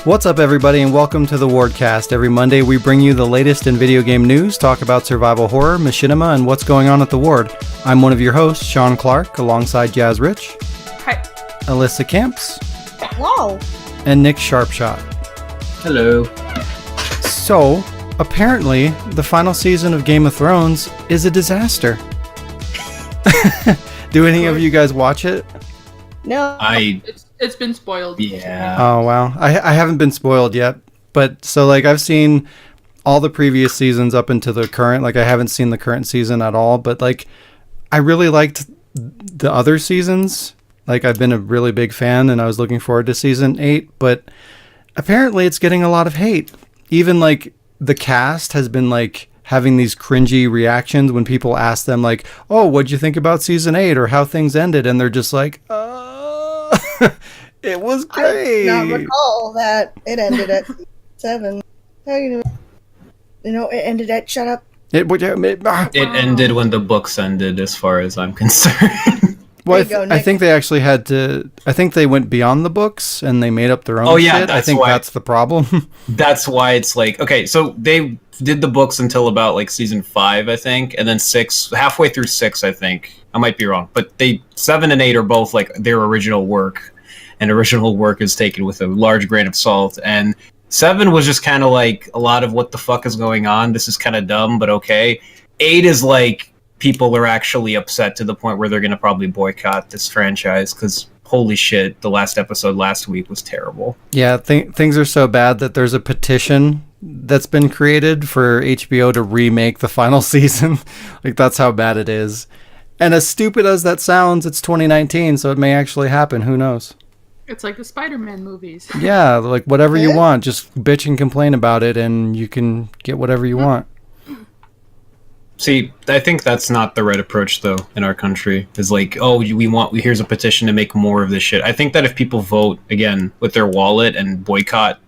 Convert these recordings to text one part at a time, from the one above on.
What's up, everybody, and welcome to the Wardcast. Every Monday, we bring you the latest in video game news, talk about survival horror, machinima, and what's going on at the Ward. I'm one of your hosts, Shaun Clark, alongside Jazz Rich. Hi. Alyssa Camps. Hello. And Nick Sharpshot. Hello. So, apparently, the final season of Game of Thrones is a disaster. Do any of you guys watch it? No. It's been spoiled. Yeah. Oh, wow. I haven't been spoiled yet. But, so, I've seen all the previous seasons up into the current. I haven't seen the current season at all. But, I really liked the other seasons. I've been a really big fan, and I was looking forward to season 8. But apparently it's getting a lot of hate. Even, the cast has been, having these cringy reactions when people ask them, oh, what'd you think about season 8 or how things ended? And they're just it was great. I do not recall that it ended at 7. How you know it ended at shut up. It ended when the books ended, as far as I'm concerned. Well, I think they actually had to. I think they went beyond the books and they made up their own shit. I think that's the problem. That's why it's okay, so they did the books until about season 5, I think, and then 6, halfway through 6, I think. I might be wrong, but 7 and 8 are both their original work, and original work is taken with a large grain of salt. And 7 was just kind of a lot of what the fuck is going on. This is kind of dumb, but okay. 8 is people are actually upset to the point where they're going to probably boycott this franchise because holy shit, the last episode last week was terrible. Yeah, things are so bad that there's a petition that's been created for HBO to remake the final season. That's how bad it is. And as stupid as that sounds, it's 2019, so it may actually happen. Who knows? It's like the Spider-Man movies. Yeah, whatever you want, just bitch and complain about it and you can get whatever you want. See, I think that's not the right approach, though, in our country. Is here's a petition to make more of this shit. I think that if people vote, again, with their wallet and boycott,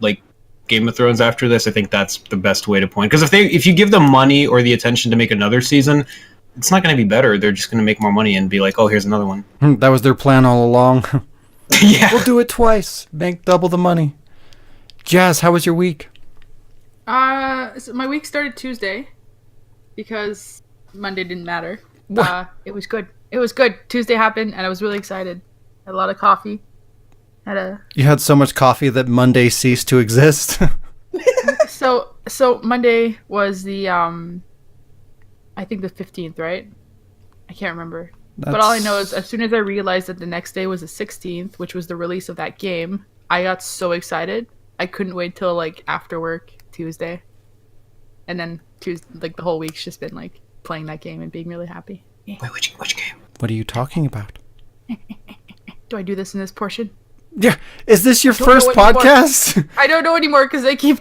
Game of Thrones after this, I think that's the best way to point. Because if you give them money or the attention to make another season, it's not going to be better. They're just going to make more money and be oh, here's another one. That was their plan all along. Yeah. We'll do it twice. Make double the money. Jazz, how was your week? So my week started Tuesday. Because Monday didn't matter. It was good. It was good. Tuesday happened, and I was really excited. Had a lot of coffee. You had so much coffee that Monday ceased to exist? So Monday was the, I think the 15th, right? I can't remember. But all I know is as soon as I realized that the next day was the 16th, which was the release of that game, I got so excited. I couldn't wait till, after work Tuesday. And then Tuesday, the whole week's just been playing that game and being really happy. Wait, which game? What are you talking about? Do I do this in this portion? Yeah. Is this your first podcast? I don't know anymore because they keep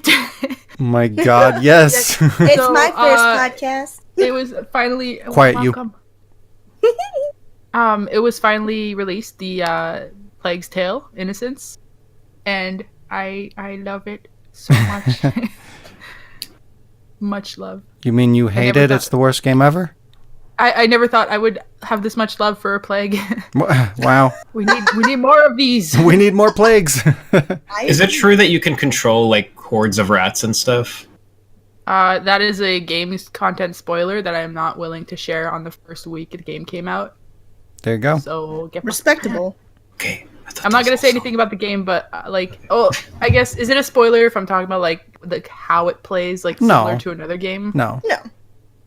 My God, yes. It's my first podcast. It was finally Quiet you. It was finally released, the Plague's Tale: Innocence, and I love it so much. Much love. You mean you hate it? It's the worst game ever? I never thought I would have this much love for a plague. Wow. We need more of these. We need more plagues. Is it true that you can control hordes of rats and stuff? That is a game's content spoiler that I am not willing to share on the first week the game came out. There you go. So get respectable. Okay. I'm not going to say anything about the game, but I guess, is it a spoiler if I'm talking about how it plays similar to another game? No.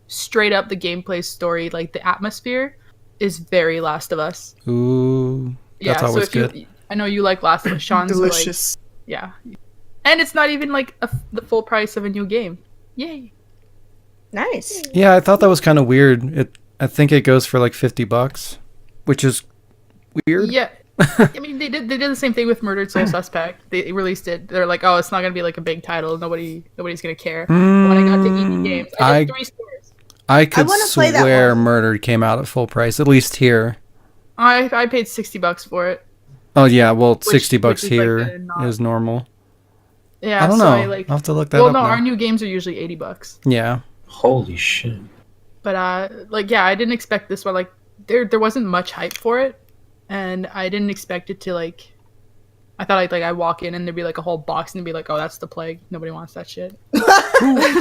Straight up, the gameplay story, the atmosphere is very Last of Us. Ooh, that's always good. I know you like Last of Us, Sean. Delicious. So yeah. And it's not even the full price of a new game. Yay. Nice. Yeah, I thought that was kind of weird. I think it goes for $50, which is weird. Yeah. I mean, they did the same thing with Murdered Soul Suspect. They released it. They're oh, it's not gonna be a big title. Nobody's gonna care. When I got to EB Games, I did 3 stores. I could swear Murdered came out at full price, at least here. I paid $60 for it. Oh yeah, well, $60 here is normal. Yeah, I don't know. I'll have to look that up. Well, no, now. our new games are usually $80. Yeah. Holy shit. But yeah, I didn't expect this one. There wasn't much hype for it. And I didn't expect it to I thought I walk in and there'd be like a whole box and it'd be like, oh, that's the plague. Nobody wants that shit. Who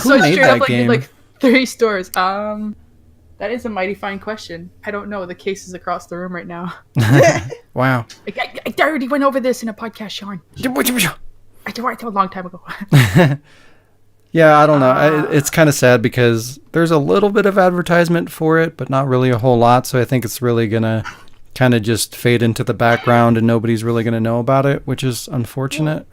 So I made straight that up game? did like 3 stores. That is a mighty fine question. I don't know. The case is across the room right now. Wow. I already went over this in a podcast, Sean. I did it a long time ago. Yeah, I don't know. It's kind of sad because there's a little bit of advertisement for it, but not really a whole lot. So I think it's really going to kind of just fade into the background and nobody's really going to know about it, which is unfortunate.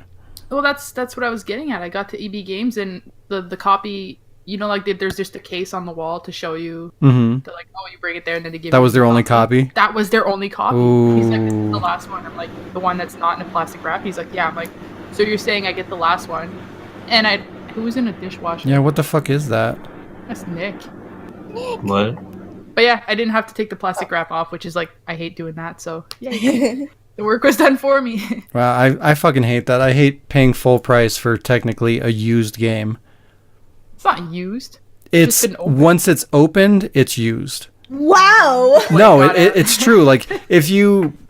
Well, that's what I was getting at. I got to EB Games and the copy, you know, like there's just a case on the wall to show you, to like, oh, you bring it there and then they give you That was their only copy? That was their only copy. Ooh. He's like, this is the last one. I'm like, the one that's not in a plastic wrap? He's like, yeah. I'm like, so you're saying I get the last one? And who was in a dishwasher? Yeah, what the fuck is that? That's Nick. What? But yeah, I didn't have to take the plastic wrap off, which is like, I hate doing that. So yeah, the work was done for me. Well, I fucking hate that. I hate paying full price for technically a used game. It's not used. It's just been opened. once it's opened, it's used. Wow. No, God, it's true. Like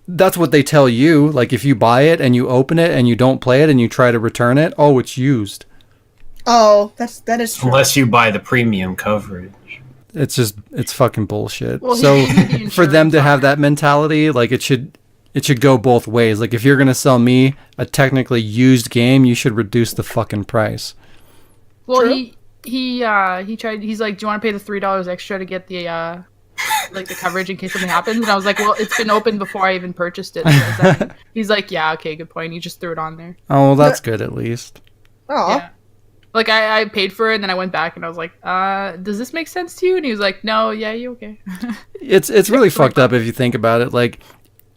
that's what they tell you. Like if you buy it and you open it and you don't play it and you try to return it, oh, it's used. Oh, that is true. Unless you buy the premium coverage. It's fucking bullshit. Well, So the for them insurance to on have it. that mentality, like it should go both ways. Like if you're gonna sell me a technically used game, you should reduce the fucking price. Well, True. he tried. He's like, do you want to pay the $3 extra to get the like the coverage in case something happens? And I was like, well, it's been open before I even purchased it. So he's like, yeah, okay, good point. He just threw it on there. Oh, well, that's good at least. Oh, Yeah. Like I paid for it and then I went back and I was like, does this make sense to you? And he was like, no, yeah, you okay? It's really fucked up if you think about it. Like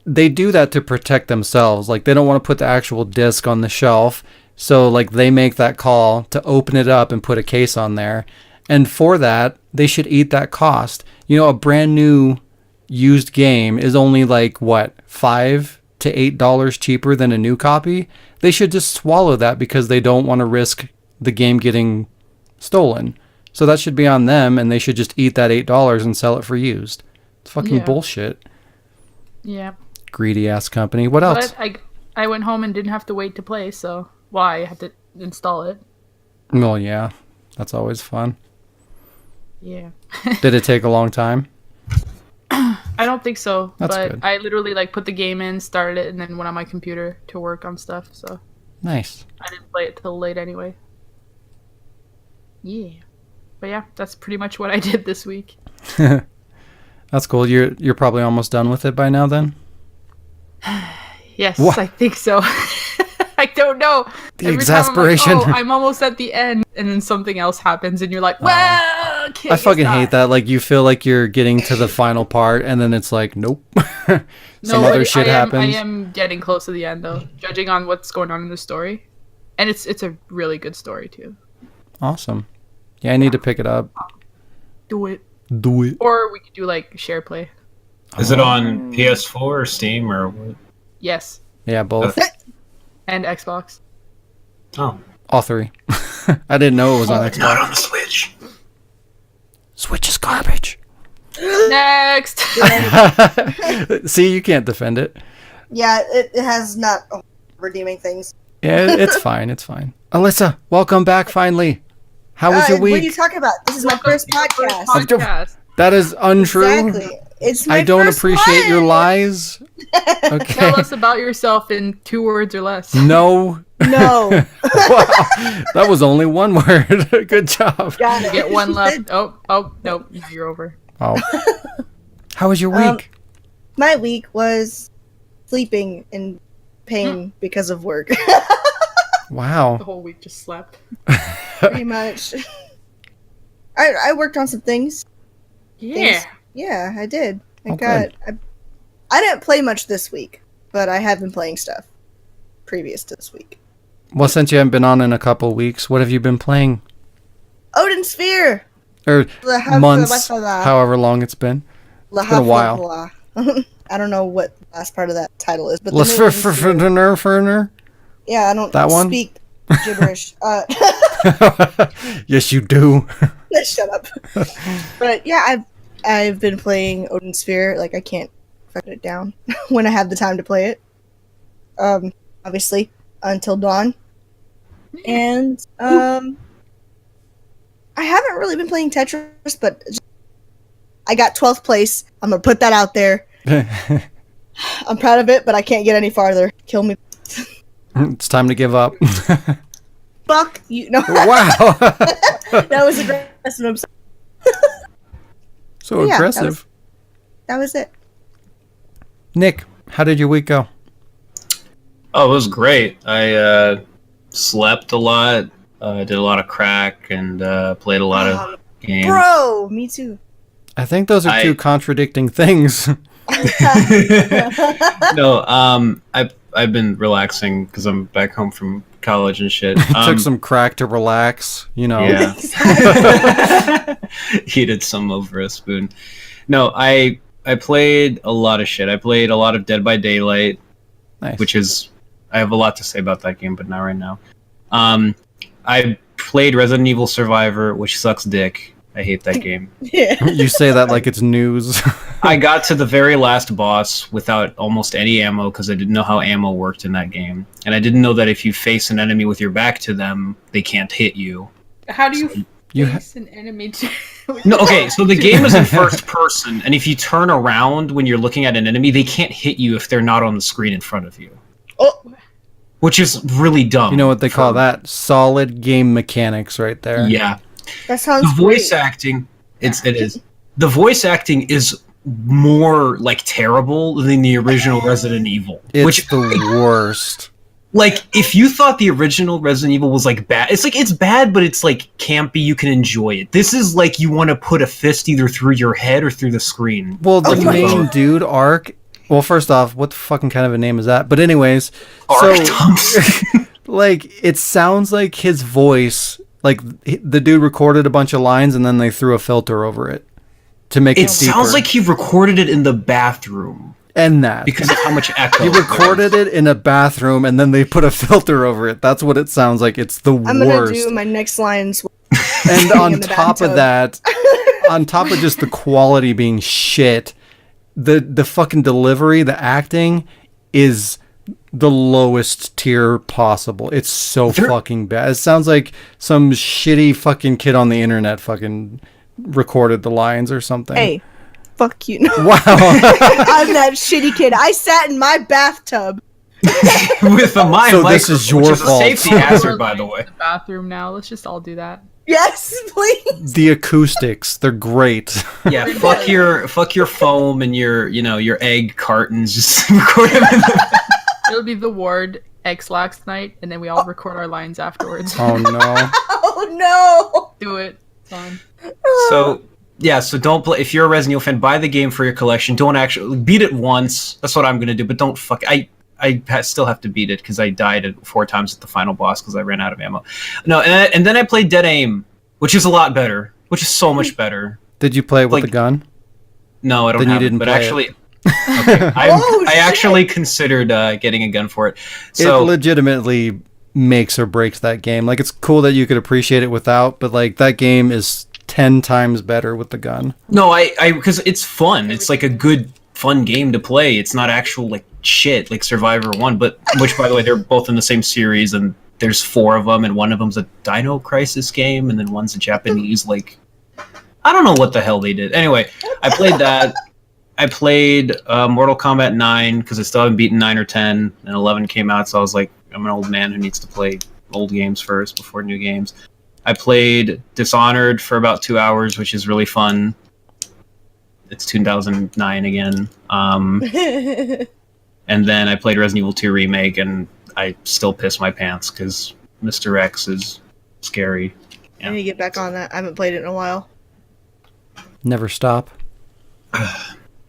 they do that to protect themselves. Like they don't want to put the actual disc on the shelf. So like they make that call to open it up and put a case on there. And for that, they should eat that cost. You know, a brand new used game is only like what, $5 to $8 cheaper than a new copy. They should just swallow that because they don't want to risk the game getting stolen. So that should be on them and they should just eat that $8 and sell it for used. It's fucking Yeah. bullshit. Yeah. Greedy ass company. What else? But I went home and didn't have to wait to play, so I had to install it. Well, yeah. That's always fun. Yeah. Did it take a long time? I don't think so. That's but good. I literally like put the game in, started it, and then went on my computer to work on stuff, so Nice. I didn't play it till late anyway. Yeah. But yeah, that's pretty much what I did this week. That's cool. You're probably almost done with it by now then? Yes, What? I think so. I don't know. The Every time exasperation. I'm like, oh, I'm almost at the end, and then something else happens, and you're like, well, okay, I fucking it's hate not. that. Like you feel like you're getting to the final part and then it's like, nope. Some No, other but shit happens. I am getting close to the end though, judging on what's going on in the story, and it's a really good story too. Awesome. Yeah, I need to pick it up. Do it, Do it. or we could do like share play. Is it on PS4 or Steam or what? Yes, Yeah, both. and Xbox. Oh, All three. I didn't know it was on not Xbox. on the Switch. Switch is garbage. Next. See, you can't defend it. yeah, it has not redeeming things. Yeah, it's fine. It's fine. Alyssa, welcome back finally. How was your What are you week? talking about? This is my Welcome first to your podcast. first podcast. That is untrue. Exactly. It's my I don't first appreciate one. your lies. Okay. Tell us about yourself in 2 words or less. No. No. Wow. That was only one word. Good job. Got You it. get one left. Oh, nope. Now you're over. Oh. How was your week? My week was sleeping in pain because of work. Wow. The whole week just slept. Pretty much. I worked on some things. Yeah. Yeah, I did. Oh, good. I didn't play much this week, but I have been playing stuff previous to this week. Well, since you haven't been on in a couple weeks, what have you been playing? Odin Sphere! Or months, La however long it's been. It's been a while. I don't know what the last part of that title is, but the new Odin Sphere- Ferner. yeah, I don't That one? speak gibberish. Yes, you do. Shut up. But yeah, I've been playing Odin Sphere. Like I can't put it down when I have the time to play it. obviously, until dawn. And I haven't really been playing Tetris, but I got 12th place. I'm gonna put that out there. I'm proud of it, but I can't get any farther. Kill me. It's time to give up. Fuck you. No. Wow. That was aggressive. I'm sorry. So Yeah, aggressive. That was it. Nick, how did your week go? Oh, it was great. I slept a lot, did a lot of crack, and played a lot of games. Bro, me too. I think those are two contradicting things. No, I've been relaxing because I'm back home from college and shit. Took some crack to relax, you know. Yeah. Heated some over a spoon. No, I played a lot of shit. I played a lot of Dead by Daylight, Nice. which is, I have a lot to say about that game, but not right now. I played Resident Evil Survivor, which sucks dick. I hate that game. Yeah. You say that like it's news. I got to the very last boss without almost any ammo because I didn't know how ammo worked in that game. And I didn't know that if you face an enemy with your back to them, they can't hit you. How do you You face an enemy? No, okay, so the game is in first person, and if you turn around when you're looking at an enemy, they can't hit you if they're not on the screen in front of you. Oh. Which is really dumb. You know what they call that? Solid game mechanics right there. Yeah. That sounds The voice great. acting, it is. The voice acting is more, like, terrible than the original Resident Evil. It's Which, the worst. like, if you thought the original Resident Evil was, like, bad, it's bad, but it's, like, campy, you can enjoy it. This is, like, you want to put a fist either through your head or through the screen. Well, the my main God. dude, Ark. Well, first off, what the fucking kind of a name is that? But anyways, Ark so Thompson. like it sounds like his voice, like the dude recorded a bunch of lines and then they threw a filter over it to make it It sounds deeper. like he recorded it in the bathroom And that because of how much echo. he recorded it in a bathroom and then they put a filter over it. That's what it sounds like. It's the I'm gonna worst. do my next lines. And in on the top of bathtub. that, on top of just the quality being shit, the fucking delivery, the acting is the lowest tier possible. It's so fucking bad. It sounds like some shitty fucking kid on the internet fucking recorded the lines or something. Hey, fuck you. No. Wow. I'm that shitty kid. I sat in my bathtub. with a mind So microphone, this is your which is fault. a safety hazard, by the way. The bathroom now. Let's just all do that. Yes, please. The acoustics, they're great. Yeah, fuck your foam and your egg cartons. Just record them in the It'll be the ward X-Lax night, and then we all record our lines afterwards. Oh no. Oh no. Do it. It's fun. So yeah, so don't play. If you're a Resident Evil fan, buy the game for your collection. Don't actually beat it once. That's what I'm gonna do. But don't fuck. Still have to beat it because I died 4 times at the final boss because I ran out of ammo. No, and then I played Dead Aim, which is a lot better. Which is so much better. Did you play it with Like- the gun? No, I don't Then you have didn't it. But play it. actually, okay, Oh, I shit. actually considered getting a gun for it. It So legitimately makes or breaks that game. Like, it's cool that you could appreciate it without, but like that game is 10 times better with the gun. no, I because it's fun. It's like a good fun game to play. It's not actual like shit like Survivor 1, but which by the way they're both in the same series and there's 4 of them and one of them's a Dino Crisis game and then one's a Japanese like I don't know what the hell they did. Anyway, I played that. I played Mortal Kombat 9 because I still haven't beaten 9 or 10 and 11 came out, so I was like I'm an old man who needs to play old games first before new games. I played Dishonored for about 2 hours, which is really fun. It's 2009 again. And then I played Resident Evil 2 Remake, and I still piss my pants because Mr. X is scary. I need to get back on that. I haven't played it in a while. Never stop.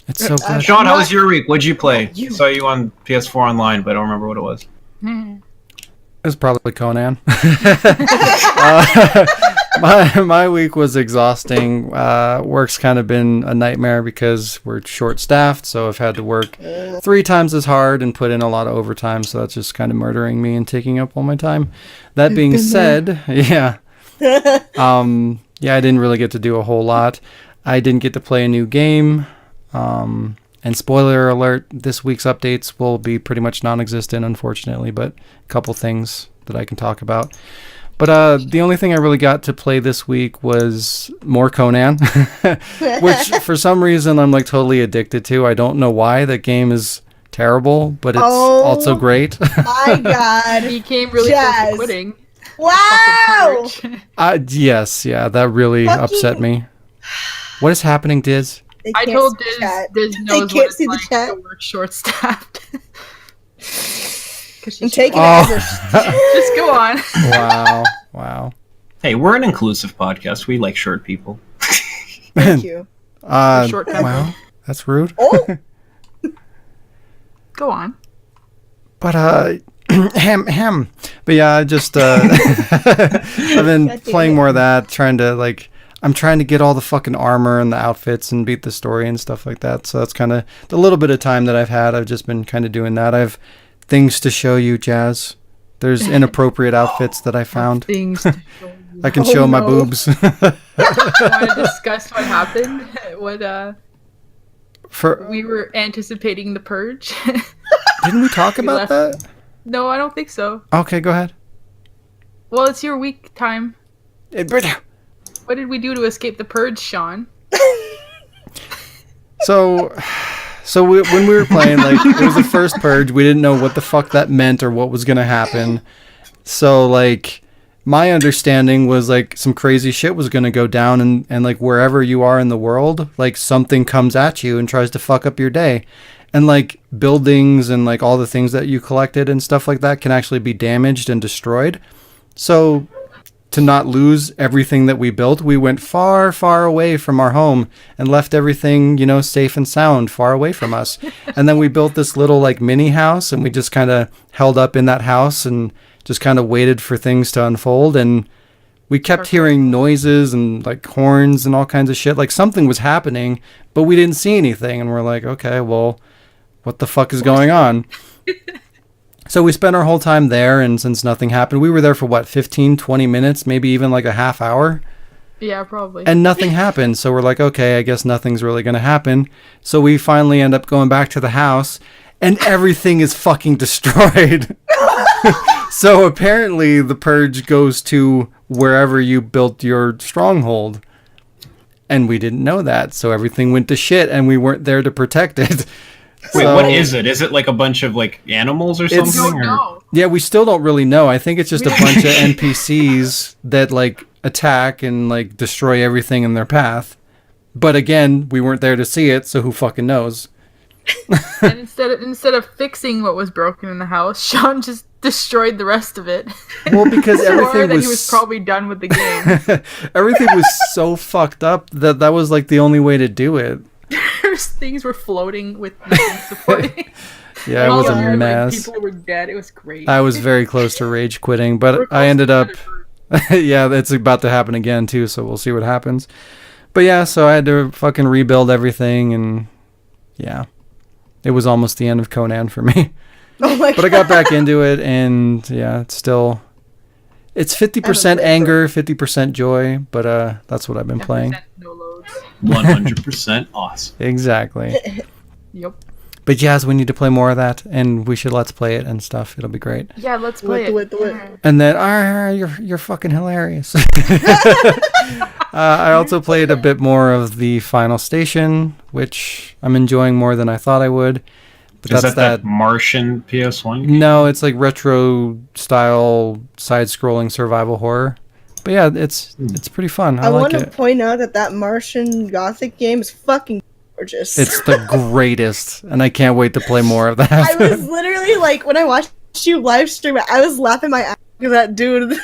It's so good. Sean, how was your week? What'd you play? You. Saw you on PS4 online, but I don't remember what it was. It's probably Conan. My week was exhausting. Work's kind of been a nightmare because we're short-staffed, so I've had to work 3 times as hard and put in a lot of overtime, so that's just kind of murdering me and taking up all my time. That being said, yeah. Yeah, I didn't really get to do a whole lot. I didn't get to play a new game. And And spoiler alert, this week's updates will be pretty much non-existent, unfortunately, but a couple things that I can talk about. But the only thing I really got to play this week was more Conan, which for some reason I'm like totally addicted to. I don't know why. That game is terrible, but it's also great. My God. He came really close to quitting. Wow. Yes, yeah, that really upset me. What is happening, Diz? I told Diz knows what it's like to work short-staffed. I'm taking it Just go on. Wow. Hey, we're an inclusive podcast. We like short people. Thank you. Wow, that's rude. Oh. Go on. But ham. But yeah, I just I've been playing more of that, I'm trying to get all the fucking armor and the outfits and beat the story and stuff like that. So that's kind of the little bit of time that I've had. I've just been kind of doing that. I've things to show you, Jazz. There's inappropriate outfits that I found. Things to show you. I can show my boobs. Want to discuss what happened? We were anticipating the purge. Didn't we talk about that? No, I don't think so. Okay, go ahead. Well, it's your week time. What did we do to escape the purge, Shaun? When we were playing, like, it was the first purge. We didn't know what the fuck that meant or what was going to happen. So, like, my understanding was, like, some crazy shit was going to go down and, like, wherever you are in the world, like, something comes at you and tries to fuck up your day. And, like, buildings and, like, all the things that you collected and stuff like that can actually be damaged and destroyed. So, to not lose everything that we built, we went far, far away from our home and left everything, safe and sound far away from us. And then we built this little like mini house, and we just kind of held up in that house and just kind of waited for things to unfold. And we kept hearing noises and like horns and all kinds of shit. Like something was happening, but we didn't see anything. And we're like, okay, well, what the fuck is going on? So we spent our whole time there, and since nothing happened, we were there for 15, 20 minutes, maybe even like a half hour. Yeah, probably. And nothing happened. So we're like, okay, I guess nothing's really going to happen. So we finally end up going back to the house, and everything is fucking destroyed. So apparently the purge goes to wherever you built your stronghold. And we didn't know that. So everything went to shit, and we weren't there to protect it. Wait, what is it? Is it like a bunch of like animals or something? We don't know. Yeah, we still don't really know. I think it's just a bunch of NPCs that like attack and like destroy everything in their path. But again, we weren't there to see it, so who fucking knows? And instead of fixing what was broken in the house, Shaun just destroyed the rest of it. Well, because everything he was probably done with the game. Everything was so fucked up that was like the only way to do it. Things were floating with nothing supporting. Yeah, it was a mess. People were dead. It was great. I was very close to rage quitting, but I ended up... Yeah, it's about to happen again, too, so we'll see what happens. But yeah, so I had to fucking rebuild everything, and yeah. It was almost the end of Conan for me. Oh my God. But I got back into it, and yeah, it's 50% anger, 50% joy, but that's what I've been playing. No loads. 100% awesome. Exactly. Yep. But Jazz, we need to play more of that, and we should let's play it and stuff. It'll be great. Yeah, let's play it. And then, you're fucking hilarious. I also played a bit more of the Final Station, which I'm enjoying more than I thought I would. But Is that Martian PS1 game? No, it's like retro style side-scrolling survival horror. But yeah, it's pretty fun. I like it. I want to point out that Martian Gothic game is fucking gorgeous. It's the greatest, and I can't wait to play more of that. I was literally like, when I watched you live stream it, I was laughing my ass at that dude.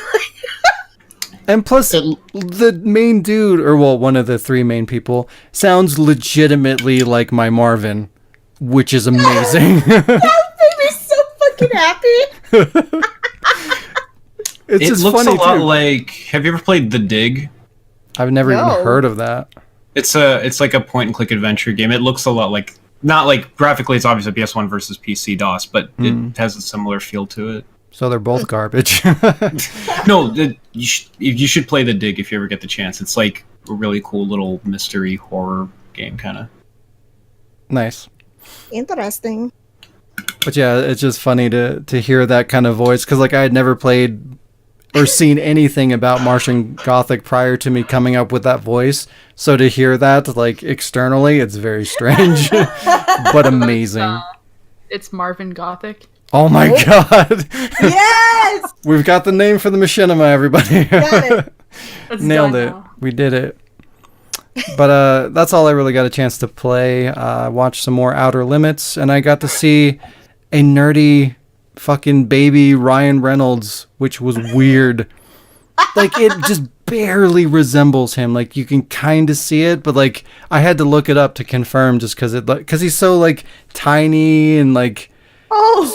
And plus, the main dude, or well, one of the three main people, sounds legitimately like my Marvin, which is amazing. That made me so fucking happy. It looks a lot like... Have you ever played The Dig? I've never even heard of that. It's like a point-and-click adventure game. It looks a lot like... Not like... Graphically, it's obviously PS1 versus PC DOS, but it has a similar feel to it. So they're both garbage. No, you should play The Dig if you ever get the chance. It's like a really cool little mystery horror game, kind of. Nice. Interesting. But yeah, it's just funny to hear that kind of voice, because like I had never played or seen anything about Martian Gothic prior to me coming up with that voice. So to hear that like externally, it's very strange, but amazing. It's Marvin Gothic. Oh my god! Yes! We've got the name for the machinima, everybody. Got it. That's Nailed done it. now. We did it. But that's all I really got a chance to play. Watch some more Outer Limits, and I got to see a nerdy fucking baby Ryan Reynolds, which was weird. Like, it just barely resembles him. Like, you can kind of see it, but like I had to look it up to confirm, just because he's so like tiny and like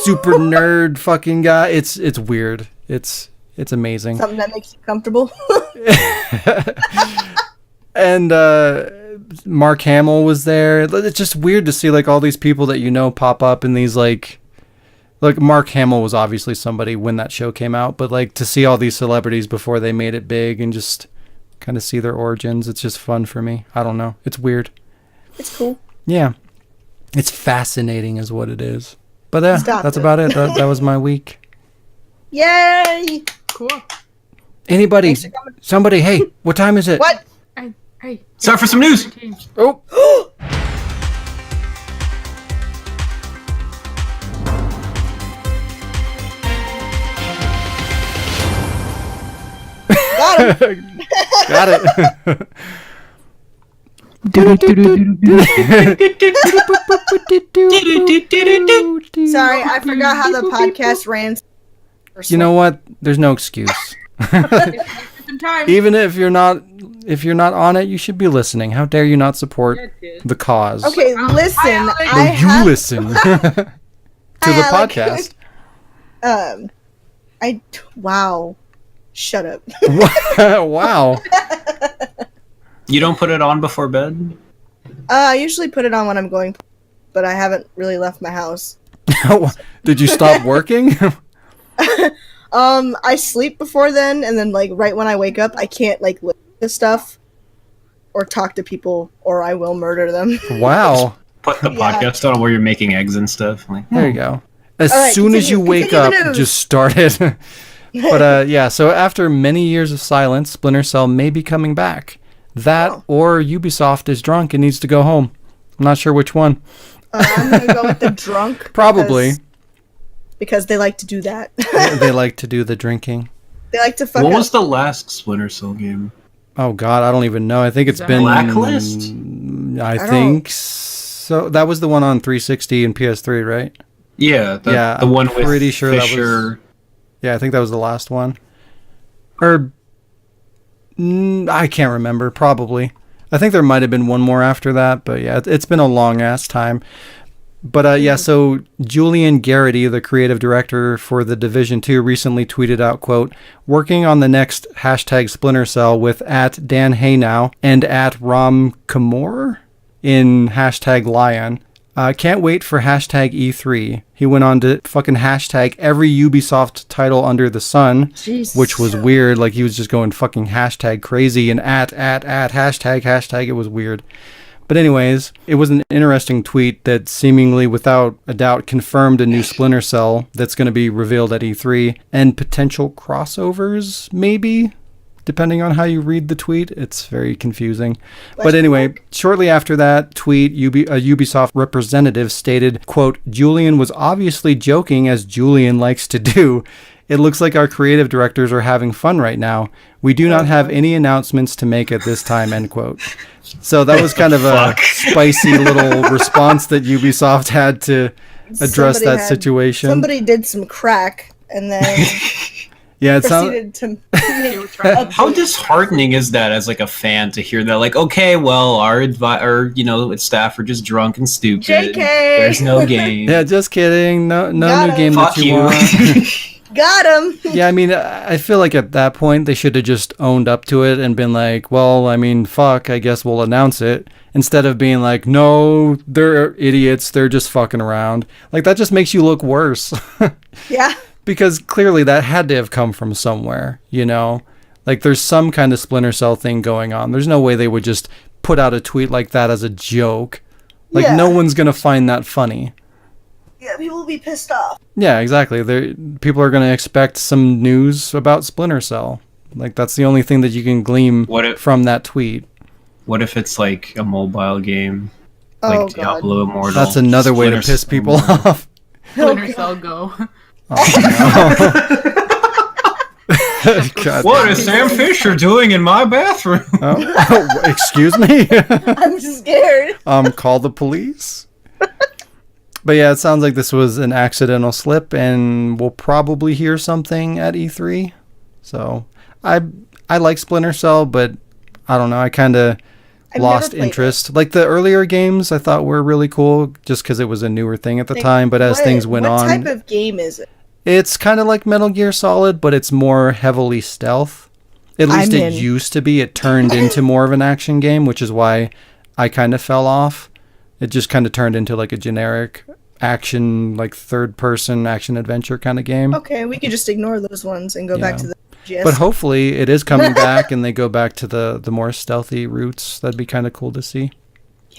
super nerd fucking guy. It's weird. It's amazing. Something that makes you comfortable. And Mark Hamill was there. It's just weird to see like all these people that you know pop up in these like Mark Hamill was obviously somebody when that show came out, but like to see all these celebrities before they made it big and just kind of see their origins, it's just fun for me. I don't know. It's weird. It's cool. Yeah. It's fascinating is what it is. But that's about it. That was my week. Yay! Cool. Anybody, Thanks for coming. somebody, hey, what time is it? What? Hey. It's time for some news. Oh. Got him. Got it. Sorry, I forgot how the podcast ran. You know what? There's no excuse. Some time. Even if you're not on it, you should be listening. How dare you not support the cause? Okay, listen. You listen to the podcast. Wow. Shut up. Wow. You don't put it on before bed? I usually put it on when I'm going, but I haven't really left my house. Did you stop working? I sleep before then, and then like right when I wake up, I can't like listen to stuff or talk to people, or I will murder them. Wow. Put the Yeah. podcast on while you're making eggs and stuff. Like, There you go. As All right, soon as you continue wake the up, news. just start it. But yeah, so after many years of silence, Splinter Cell may be coming back. That or Ubisoft is drunk and needs to go home. I'm not sure which one. I'm gonna go with the drunk. Probably. Because they like to do that. They like to do the drinking. They like to fuck what up. was the last Splinter Cell game? Oh God, I don't even know. I think it's been Blacklist? I think so. That was the one on 360 and PS3, right? Yeah, the I'm one with pretty sure Fisher. that was. Yeah, I think that was the last one. Or I can't remember. Probably. I think there might have been one more after that, but yeah, it's been a long ass time. But yeah, so Julian Garrity, the creative director for The Division 2, recently tweeted out, quote, working on the next hashtag Splinter Cell with @DanHaynow and @RomKamor in hashtag Lion. Can't wait for hashtag E3. He went on to fucking hashtag every Ubisoft title under the sun, Jesus. which was weird. Like he was just going fucking hashtag crazy and hashtag. It was weird. But anyways, it was an interesting tweet that seemingly without a doubt confirmed a new Splinter Cell that's going to be revealed at E3 and potential crossovers, maybe, depending on how you read the tweet. It's very confusing. But anyway, shortly after that tweet, a Ubisoft representative stated, quote, Julian was obviously joking as Julian likes to do. It looks like our creative directors are having fun right now. We do not have any announcements to make at this time, end quote. So that was kind of a spicy little response that Ubisoft had to address situation. Somebody did some crack and then Yeah, it proceeded to. How disheartening is that as like a fan to hear that? Like, okay, well, our staff are just drunk and stupid. JK. There's no game. Yeah, just kidding. No Got new him. game Fuck that you you. want. Got him. Yeah, I mean, I feel like at that point they should have just owned up to it and been like, well, I mean, fuck, I guess we'll announce it. Instead of being like, no, they're idiots, they're just fucking around. Like, that just makes you look worse. Yeah. Because clearly that had to have come from somewhere, you know? Like, there's some kind of Splinter Cell thing going on. There's no way they would just put out a tweet like that as a joke. Like, no one's going to find that funny. Yeah, people will be pissed off. Yeah, exactly. People are going to expect some news about Splinter Cell. Like, that's the only thing that you can glean from that tweet. What if it's like a mobile game? Like Diablo Immortal? That's another way to piss people off. Splinter Cell Go. Oh, no. What is Sam Fisher doing in my bathroom? Excuse me? I'm scared. Call the police? But yeah, it sounds like this was an accidental slip, and we'll probably hear something at E3. So, I like Splinter Cell, but I don't know, I kind of lost interest. Like, the earlier games I thought were really cool, just because it was a newer thing at the time, but as things went on... What type of game is it? It's kind of like Metal Gear Solid, but it's more heavily stealth. At least it used to be. It turned into more of an action game, which is why I kind of fell off. It just kind of turned into like a generic action, like third-person action-adventure kind of game. Okay, we could just ignore those ones and go back to the GS. But hopefully it is coming back and they go back to the more stealthy roots. That'd be kind of cool to see.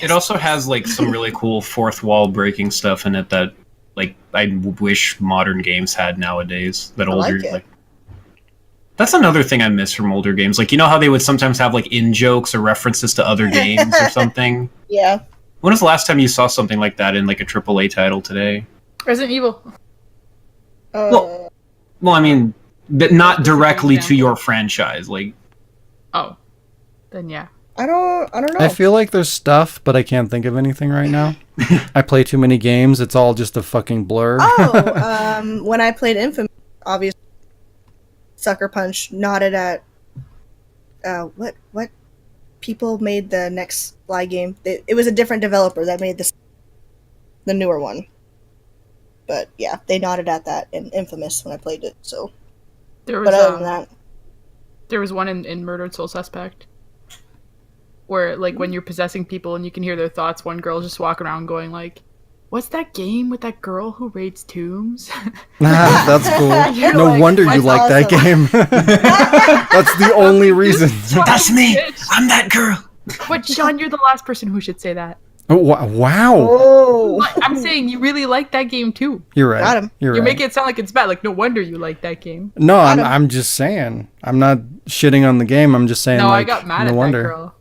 It also has like some really cool fourth wall breaking stuff in it that like I wish modern games had nowadays. That older like that's another thing I miss from older games. Like, you know how they would sometimes have like in jokes or references to other games or something? Yeah. When was the last time you saw something like that in like a AAA title today? Resident Evil. Well, I mean, but not directly to your franchise. Like, oh, then yeah. I don't know. I feel like there's stuff, but I can't think of anything right now. I play too many games. It's all just a fucking blur. When I played Infamous, obviously, Sucker Punch nodded at what people made the next Fly game. It was a different developer that made the newer one. But yeah, they nodded at that in Infamous when I played it. So, but other than that, there was one in Murdered Soul Suspect. Where, like, when you're possessing people and you can hear their thoughts, one girl's just walking around going, like, what's that game with that girl who raids tombs? That's cool. No wonder you like that game. That's the only reason. That's me! I'm that girl! But, Sean, you're the last person who should say that. Oh, wow. Oh. I'm saying you really like that game, too. You're right. Got him. You're making it sound like it's bad. Like, no wonder you like that game. No, I'm just saying. I'm not shitting on the game. I'm just saying, no, like, I got mad at that girl.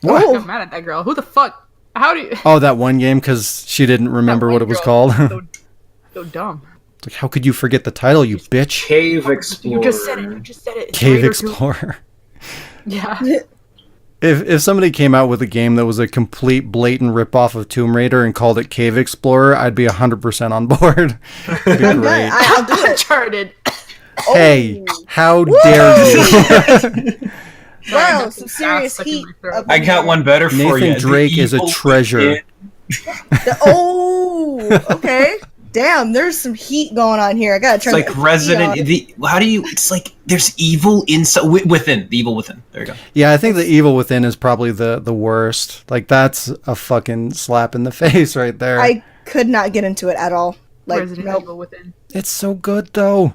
What? I got mad at that girl. Who the fuck? How do you... Oh, that one game because she didn't remember what it was called. So dumb. Like, how could you forget the title, you bitch? Cave Explorer. You just said it. It's Cave Explorer. Yeah. If somebody came out with a game that was a complete blatant ripoff of Tomb Raider and called it Cave Explorer, I'd be 100% on board. It'd be great. I'll do it. Uncharted. Hey, how dare you? Wow, some serious heat. I got one better for you. Nathan Drake is a treasure. Okay. Damn, there's some heat going on here. I gotta turn. It's like Resident. How do you? It's like there's evil inside, within. The evil within. There you go. Yeah, I think the evil within is probably the worst. Like, that's a fucking slap in the face right there. I could not get into it at all. Like, Resident Evil Within. It's so good though.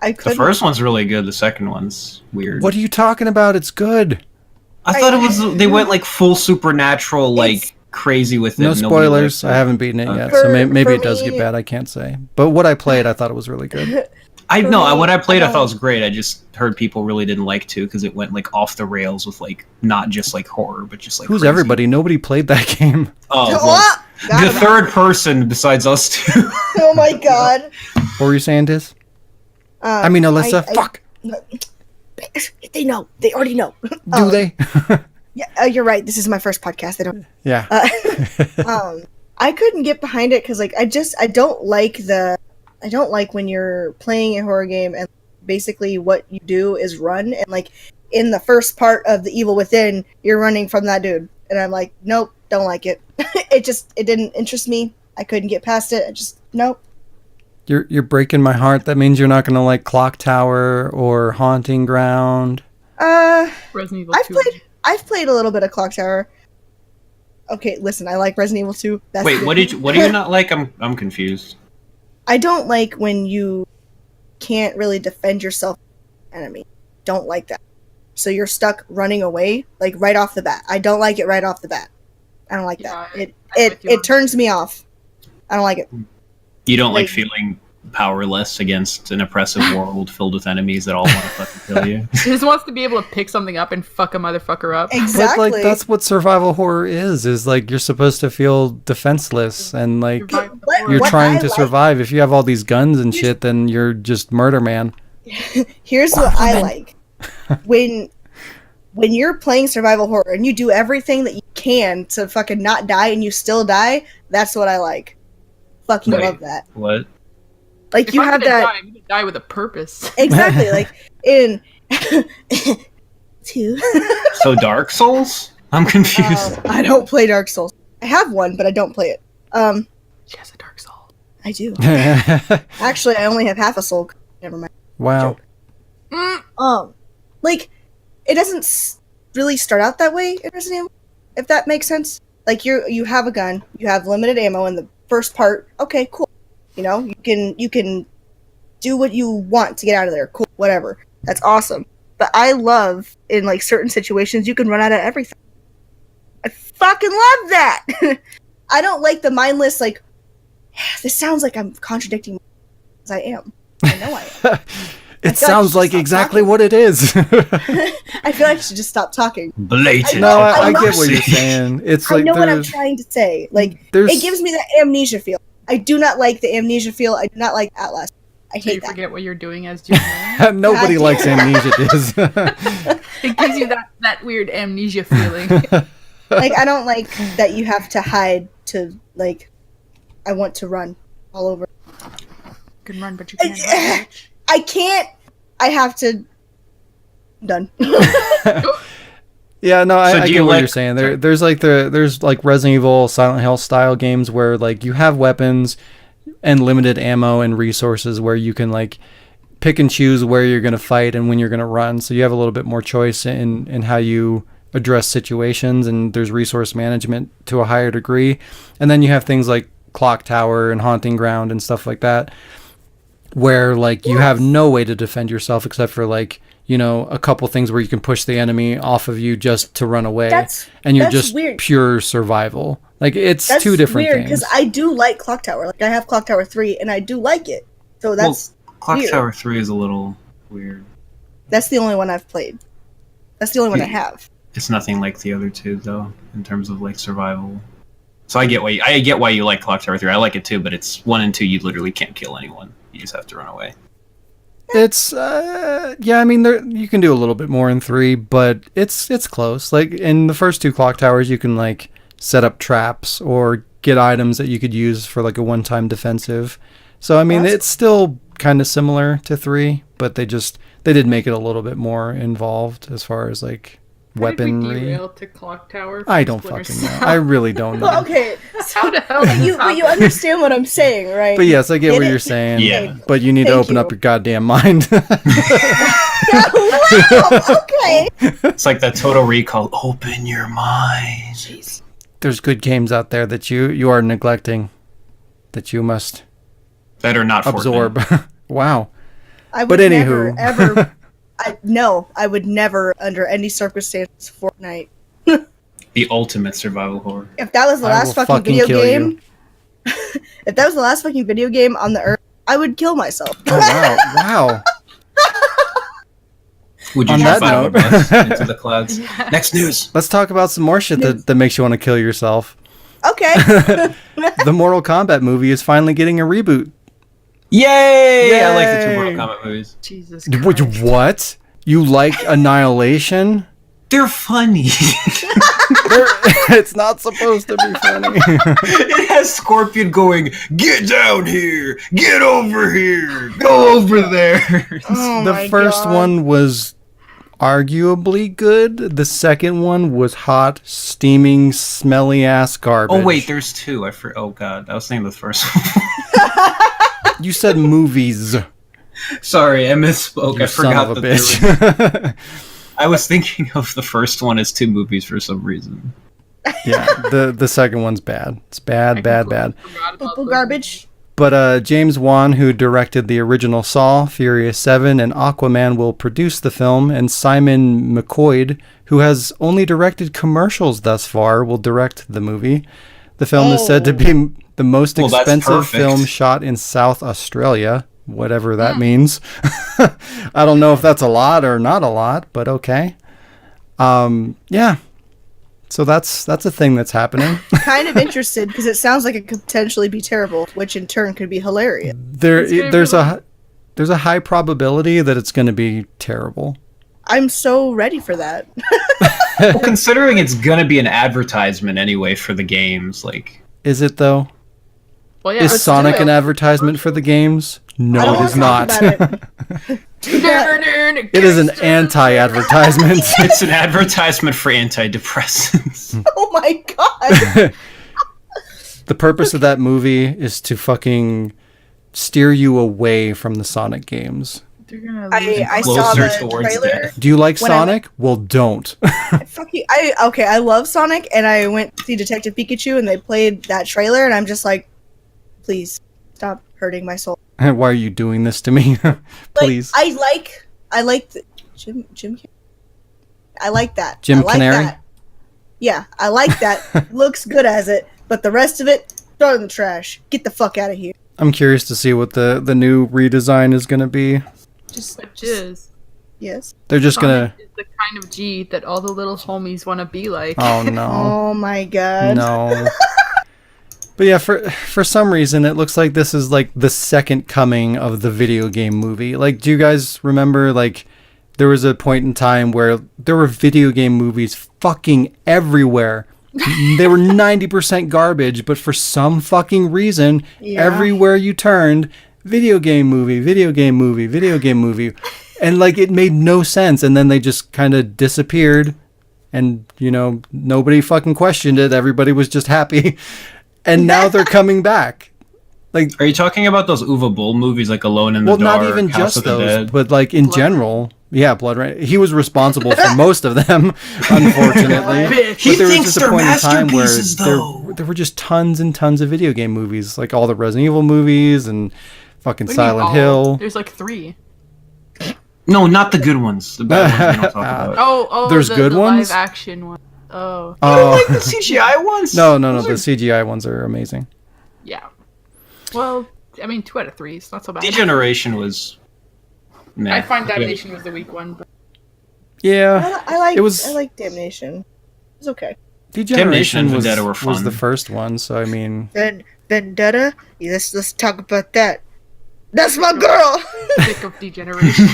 The first one's really good. The second one's weird. What are you talking about? It's good. I thought it was. They went like full supernatural, like crazy with it. No spoilers. I haven't beaten it yet, so maybe it does get bad. I can't say. But what I played, I thought it was really good. What I played, I thought it was great. I just heard people really didn't like to because it went like off the rails with like not just like horror, but just like. Who's crazy. Everybody? Nobody played that game. Oh, well, the third person besides us two. Oh my god. What were you saying, Diz? I mean, Alyssa, fuck. They know. They already know. Do they? Yeah, you're right. This is my first podcast. They don't. Yeah. I couldn't get behind it because, like, I don't like when you're playing a horror game and basically what you do is run, and like in the first part of the Evil Within, you're running from that dude, and I'm like, nope, don't like it. It didn't interest me. I couldn't get past it. Nope. You're breaking my heart. That means you're not gonna like Clock Tower or Haunting Ground. Resident Evil 2. I've played a little bit of Clock Tower. Okay, listen, I like Resident Evil 2. Wait, what do you not like? I'm confused. I don't like when you can't really defend yourself from an enemy. Don't like that. So you're stuck running away, like right off the bat. I don't like it right off the bat. I don't like Yeah, that. I'm with you It on turns me off. I don't like it. You don't like Like- feeling powerless against an oppressive world filled with enemies that all want to fucking kill you. He just wants to be able to pick something up and fuck a motherfucker up. Exactly. But like that's what survival horror is like you're supposed to feel defenseless and like Survival What- horror. you're what trying I to like- survive. If you have all these guns and shit, then you're just murder man. Here's what I like. When you're playing survival horror and you do everything that you can to fucking not die and you still die, that's what I like. Fucking Wait. love that. What? Like If you I'm have gonna that die, I'm gonna die with a purpose. exactly like in 2. So Dark Souls? I'm confused. I don't play Dark Souls. I have one, but I don't play it. She has a dark soul. I do. Actually, I only have half a soul. Never mind. Wow. Like it doesn't really start out that way in Resident Evil, if that makes sense. Like you have a gun, you have limited ammo in the first part. Okay, cool. You know, you can do what you want to get out of there. Cool, whatever. That's awesome. But I love in like certain situations you can run out of everything. I fucking love that. I don't like the mindless like. This sounds like I'm contradicting. Because I am. I know I am. It feel like sounds you like should stop exactly talking. what it is. I feel like I should just stop talking. Blatant. No, I I know- get what you're saying. It's I like know what I'm there's, trying to say. Like there's it gives me that amnesia feel. I do not like the amnesia feel. I do not like Atlas. I So you hate that. forget what you're doing as you're doing. nobody God likes damn. amnesia. Diz. It gives you that weird amnesia feeling. Like I don't like that you have to hide to like. I want to run all over. You can run, but you can't hide, bitch. I can't. I have to. Done. Yeah, no, So I do get you what like- you're saying. There's like Resident Evil, Silent Hill style games where like you have weapons and limited ammo and resources where you can like pick and choose where you're going to fight and when you're going to run. So you have a little bit more choice in how you address situations, and there's resource management to a higher degree. And then you have things like Clock Tower and Haunting Ground and stuff like that, where like you have no way to defend yourself except for like, you know, a couple things where you can push the enemy off of you just to run away. And you're that's just weird. pure survival. Like it's That's two different weird things. because I do like Clock Tower. Like I have Clock Tower 3 and I do like it. So that's Clock weird. Tower 3 is a little weird. That's the only one I've played. That's the only one I have. It's nothing like the other two, though, in terms of like survival. So I get why you like Clock Tower 3. I like it too, but it's 1 and 2. You literally can't kill anyone. You just have to run away. It's yeah, I mean you can do a little bit more in 3, but it's close. Like in the first 2 Clock Towers you can like set up traps or get items that you could use for like a one-time defensive. So I mean it's still kind of similar to 3, but they did make it a little bit more involved as far as like How did we weaponry. derail to Clock Tower? I from don't Splinter fucking know. Cell? I really don't know. Well, okay. How the hell? But did you, this but you happen? understand what I'm saying, right? But yes, I get what Get you're it? saying. Yeah. But you need to Thank open up you. your goddamn mind. Wow, okay. It's like that Total Recall. Open your mind. Jeez. There's good games out there that you are neglecting, that you must That are not absorb. Fortnite. Wow. I would But never, anywho. ever. I would never, under any circumstance, Fortnite. The ultimate survival horror. If that was the I last will fucking fucking video kill game, if that was the last fucking video game on the earth, I would kill myself. Oh, wow. Wow. Would you On jump that out of a note. bus into the clouds? Next news. Let's talk about some more shit that makes you want to kill yourself. Okay. The Mortal Kombat movie is finally getting a reboot. Yay! I like the two Yay! Mortal Kombat movies. Jesus What? Christ. What? You like Annihilation? They're funny. It's not supposed to be funny. It has Scorpion going, "Get down here! Get over here! Go over there!" Oh The my first God. one was arguably good. The second one was hot, steaming, smelly ass garbage. Oh wait, there's two. Oh god, I was thinking the first one. You said movies. Sorry, I misspoke. You I son forgot of a that there bitch. I was thinking of the first one as two movies for some reason. Yeah, the second one's bad. It's bad, bad, bad. Forgot about Purple those. garbage. But James Wan, who directed the original Saw, Furious 7, and Aquaman, will produce the film, and Simon McCoy, who has only directed commercials thus far, will direct the movie. The film is said to be the most expensive film shot in South Australia, whatever that means. I don't know if that's a lot or not a lot, but okay. Yeah. So that's a thing that's happening. Kind of interested because it sounds like it could potentially be terrible, which in turn could be hilarious. There's a high probability that it's going to be terrible. I'm so ready for that. Well, considering it's going to be an advertisement anyway for the games, like, is it though? Well, yeah, is Sonic an advertisement for the games? No, it is not. It is an anti-advertisement. It's an advertisement for antidepressants. Oh my god! The purpose of that movie is to fucking steer you away from the Sonic games. I saw the trailer. Do you like Sonic? Well, don't. I love Sonic, and I went to see Detective Pikachu, and they played that trailer, and I'm just like, please stop hurting my soul. Why are you doing this to me? Please. Like, I like the Jim. I like that. Jim Canary. That. Yeah, I like that. Looks good as it, but the rest of it, throw it in the trash. Get the fuck out of here. I'm curious to see what the new redesign is going to be. Just yes. They're just Sonic is the kind of G that all the little homies want to be like. Oh no. Oh my god. No. But yeah, for some reason, it looks like this is like the second coming of the video game movie. Like, do you guys remember, like, there was a point in time where there were video game movies fucking everywhere. They were 90% garbage, but for some fucking reason, everywhere you turned, video game movie. And, like, it made no sense. And then they just kind of disappeared. And, you know, nobody fucking questioned it. Everybody was just happy. And now they're coming back. Like, are you talking about those Uwe Boll movies, like Alone in the Dark? Well, not even House just of the those, Dead? but like in general, yeah, Blood Rain. He was responsible for most of them, unfortunately. He thinks they're masterpieces, though. There were just tons and tons of video game movies, like all the Resident Evil movies and fucking Silent Hill. There's like 3. No, not the good ones. The bad ones we don't talk about. There's good ones? Live action one. Oh. Like the CGI ones? No. The CGI ones are amazing. Yeah. Well, I mean, 2 out of 3 is not so bad. Degeneration was. Nah. I find Damnation was the weak one. But... Yeah. I like Damnation. It was okay. Degeneration was the first one, so I mean. Vendetta? Let's talk about that. That's my girl! Sick of Degeneration.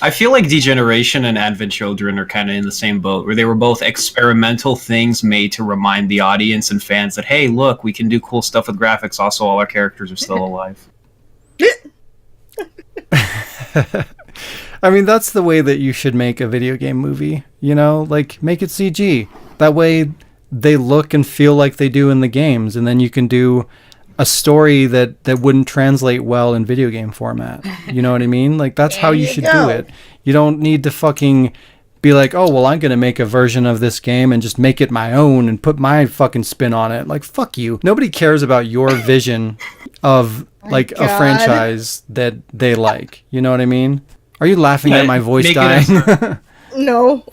I feel like Degeneration and Advent Children are kind of in the same boat, where they were both experimental things made to remind the audience and fans that, hey, look, we can do cool stuff with graphics. Also, all our characters are still alive. I mean, that's the way that you should make a video game movie, you know? Like, make it CG. That way, they look and feel like they do in the games, and then you can do a story that wouldn't translate well in video game format. You know what I mean? Like, that's how you should do it. You don't need to fucking be like, oh, well, I'm going to make a version of this game and just make it my own and put my fucking spin on it. Like, fuck you. Nobody cares about your vision of, like, a franchise that they like. You know what I mean? Are you laughing at my voice dying? No.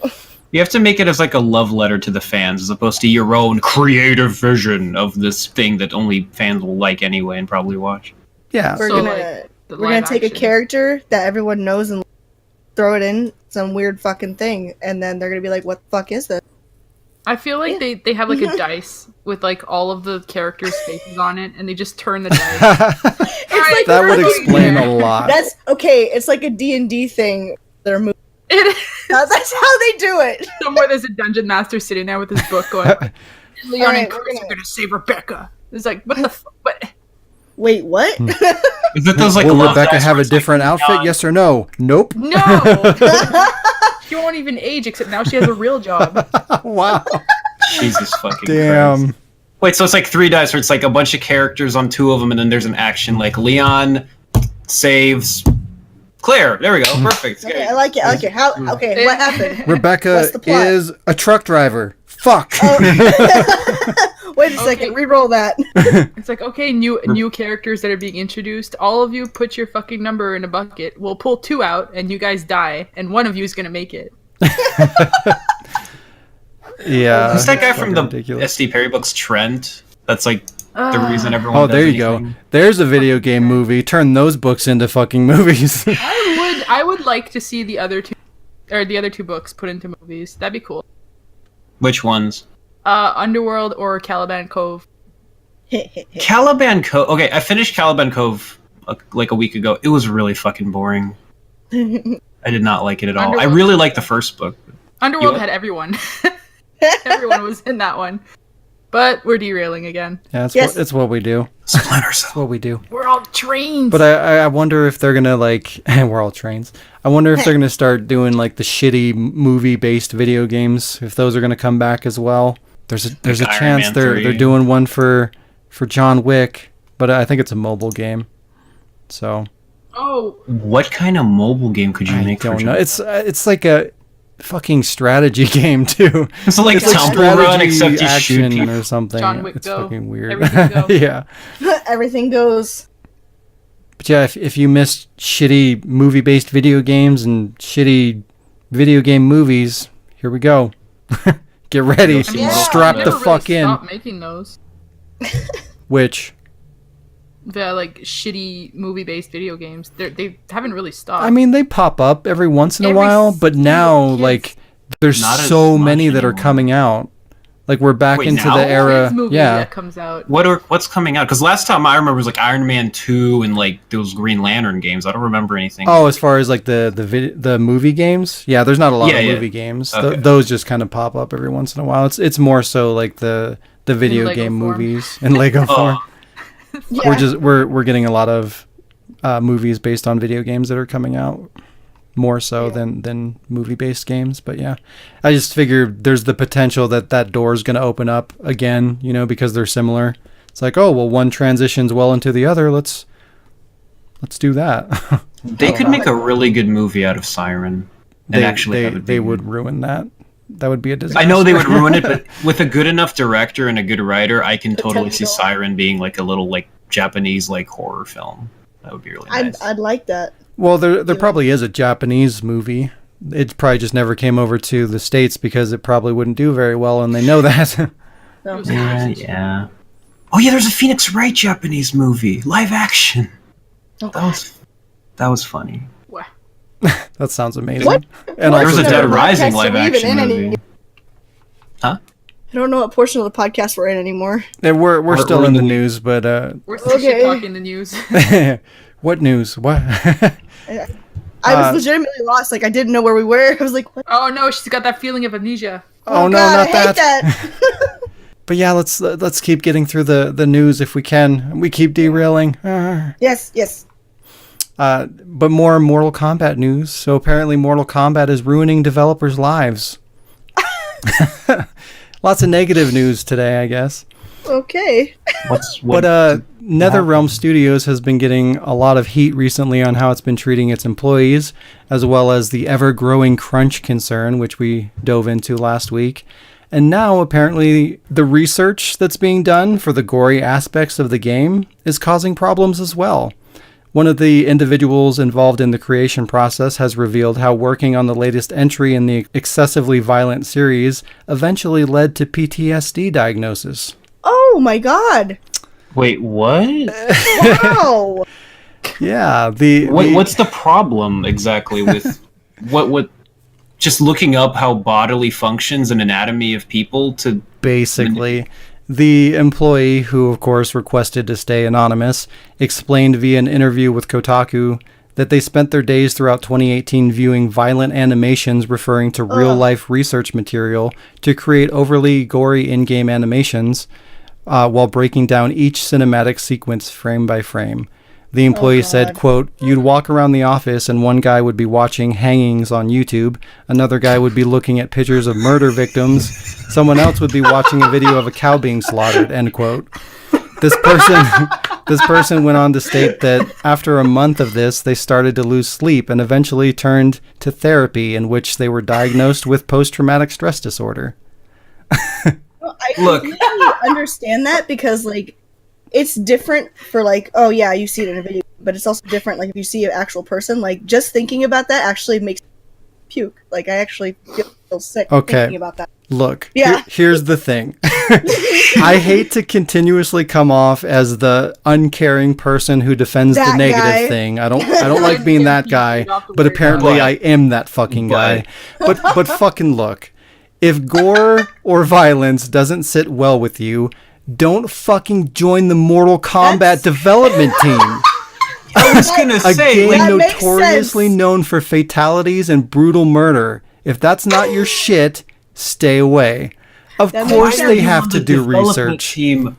You have to make it as like a love letter to the fans, as opposed to your own creative vision of this thing that only fans will like anyway and probably watch. Yeah. We're gonna take a character that everyone knows and throw it in some weird fucking thing, and then they're gonna be like, "What the fuck is this?" I feel like they have like a dice with like all of the characters' faces on it, and they just turn the dice. That would explain a lot. That's okay. It's like a D&D thing. They're moving. It is. That's how they do it. Somewhere there's a dungeon master sitting there with his book going, Leon and Chris are gonna save Rebecca. It's like, what the fuck? What? Wait, what? Is it those like will Rebecca have a different outfit? Yes or no? Nope. No. She won't even age, except now she has a real job. Wow. Jesus fucking damn. Christ. Wait, so it's like 3 dice where it's like a bunch of characters on 2 of them, and then there's an action like Leon saves Claire. There we go. Perfect. Okay, I like it. Okay, what happened? Rebecca is a truck driver. Fuck. Wait a second, re-roll that. It's like, okay, new characters that are being introduced. All of you put your fucking number in a bucket. We'll pull 2 out, and you guys die, and one of you is gonna make it. Yeah. Who's that guy from the ridiculous. SD Perry books, Trent? That's like the reason everyone. Oh, does there you anything. go. There's a video game movie. Turn those books into fucking movies. I would like to see the other two books put into movies. That'd be cool. Which ones? Underworld or Caliban Cove. Caliban Cove. Okay, I finished Caliban Cove like a week ago. It was really fucking boring. I did not like it at all. Underworld. I really liked the first book. Underworld had everyone. Everyone was in that one. But we're derailing again. Yeah, it's what we do. Splinter It's Cell. what we do. We're all trained. But I wonder if they're gonna like. We're all trains. I wonder if they're gonna start doing like the shitty movie-based video games. If those are gonna come back as well. There's a Like Iron chance Man they're 3. doing one for John Wick, but I think it's a mobile game. So Oh, What kind of mobile game could you I make? don't for know. It's like a fucking strategy game too. It's like It's like Temple Run, strategy except you shoot action people. or something. John Wick It's Go. fucking weird. Everything go. Yeah. Everything goes. But yeah, if you missed shitty movie-based video games and shitty video game movies, here we go. Get ready. I mean, Strap they the never fuck really in. stopped making those. Which, The like shitty movie-based video games. They haven't really stopped. I mean, they pop up every once in a Every while, but single now, kid's- like, there's Not as so much many that are anymore. coming out. Like, we're back Wait, into now? the era. Kids movie Yeah. that comes out. What's coming out? Because last time I remember was like Iron Man 2 and like those Green Lantern games. I don't remember anything. Oh, as far as like the movie games, yeah, there's not a lot Yeah, of yeah. movie games. Okay. Those just kind of pop up every once in a while. It's more so like the video Lego game form. movies in Lego form. Yeah. We're getting a lot of movies based on video games that are coming out more so than movie based games. But yeah, I just figured there's the potential that door is going to open up again, because they're similar. It's like, oh well, one transitions well into the other. Let's do that. They could make a really good movie out of Siren. And actually have it be they good. would ruin that. That would be a disaster. I know they would ruin it, but with a good enough director and a good writer, I can totally see Potential. Siren being like a little like Japanese like horror film. That would be really nice. I'd like that. Well, there probably is a Japanese movie. It probably just never came over to the States because it probably wouldn't do very well, and they know that. No. Yeah. Oh yeah, there's a Phoenix Wright Japanese movie, live action. That was funny. What? That sounds amazing. What? And There was also a Dead Dead Rising Podcast live are we even action in movie. any- Huh? I don't know what portion of the podcast we're in anymore. We're still we're in in the the- news, but We're still Okay. shit talking the news. what news? What? I was legitimately lost. Like I didn't know where we were. I was like, what? Oh no, she's got that feeling of amnesia. Oh, no, God, not I hate that. But yeah, let's keep getting through the news if we can. We keep derailing. Yes. But more Mortal Kombat news. So apparently Mortal Kombat is ruining developers' lives. Lots of negative news today, I guess. Okay. But NetherRealm Studios has been getting a lot of heat recently on how it's been treating its employees, as well as the ever-growing crunch concern, which we dove into last week. And now, apparently, the research that's being done for the gory aspects of the game is causing problems as well. One of the individuals involved in the creation process has revealed how working on the latest entry in the excessively violent series eventually led to PTSD diagnosis. Oh my God. Wait, what? Wow. Yeah, What's the problem exactly with what? Just looking up how bodily functions and anatomy of people to basically the employee, who of course requested to stay anonymous, explained via an interview with Kotaku that they spent their days throughout 2018 viewing violent animations referring to real-life research material to create overly gory in-game animations while breaking down each cinematic sequence frame by frame. The employee said, quote, "You'd walk around the office and one guy would be watching hangings on YouTube, another guy would be looking at pictures of murder victims, someone else would be watching a video of a cow being slaughtered," end quote. This person went on to state that after a month of this, they started to lose sleep and eventually turned to therapy, in which they were diagnosed with post-traumatic stress disorder. I Look. completely understand that because like it's different for like, oh yeah, you see it in a video, but it's also different like if you see an actual person. Like just thinking about that actually makes me puke. Like I actually feel sick thinking about that. Look, Yeah. here's the thing. I hate to continuously come off as the uncaring person who defends That the negative guy. thing. I don't like being that guy, but apparently I am that fucking guy. But fucking look. If gore or violence doesn't sit well with you, don't fucking join the Mortal Kombat development team. I was gonna A say, game that makes notoriously sense. known for fatalities and brutal murder. If that's not your shit, stay away. Of That course makes they sense. have to do research. Team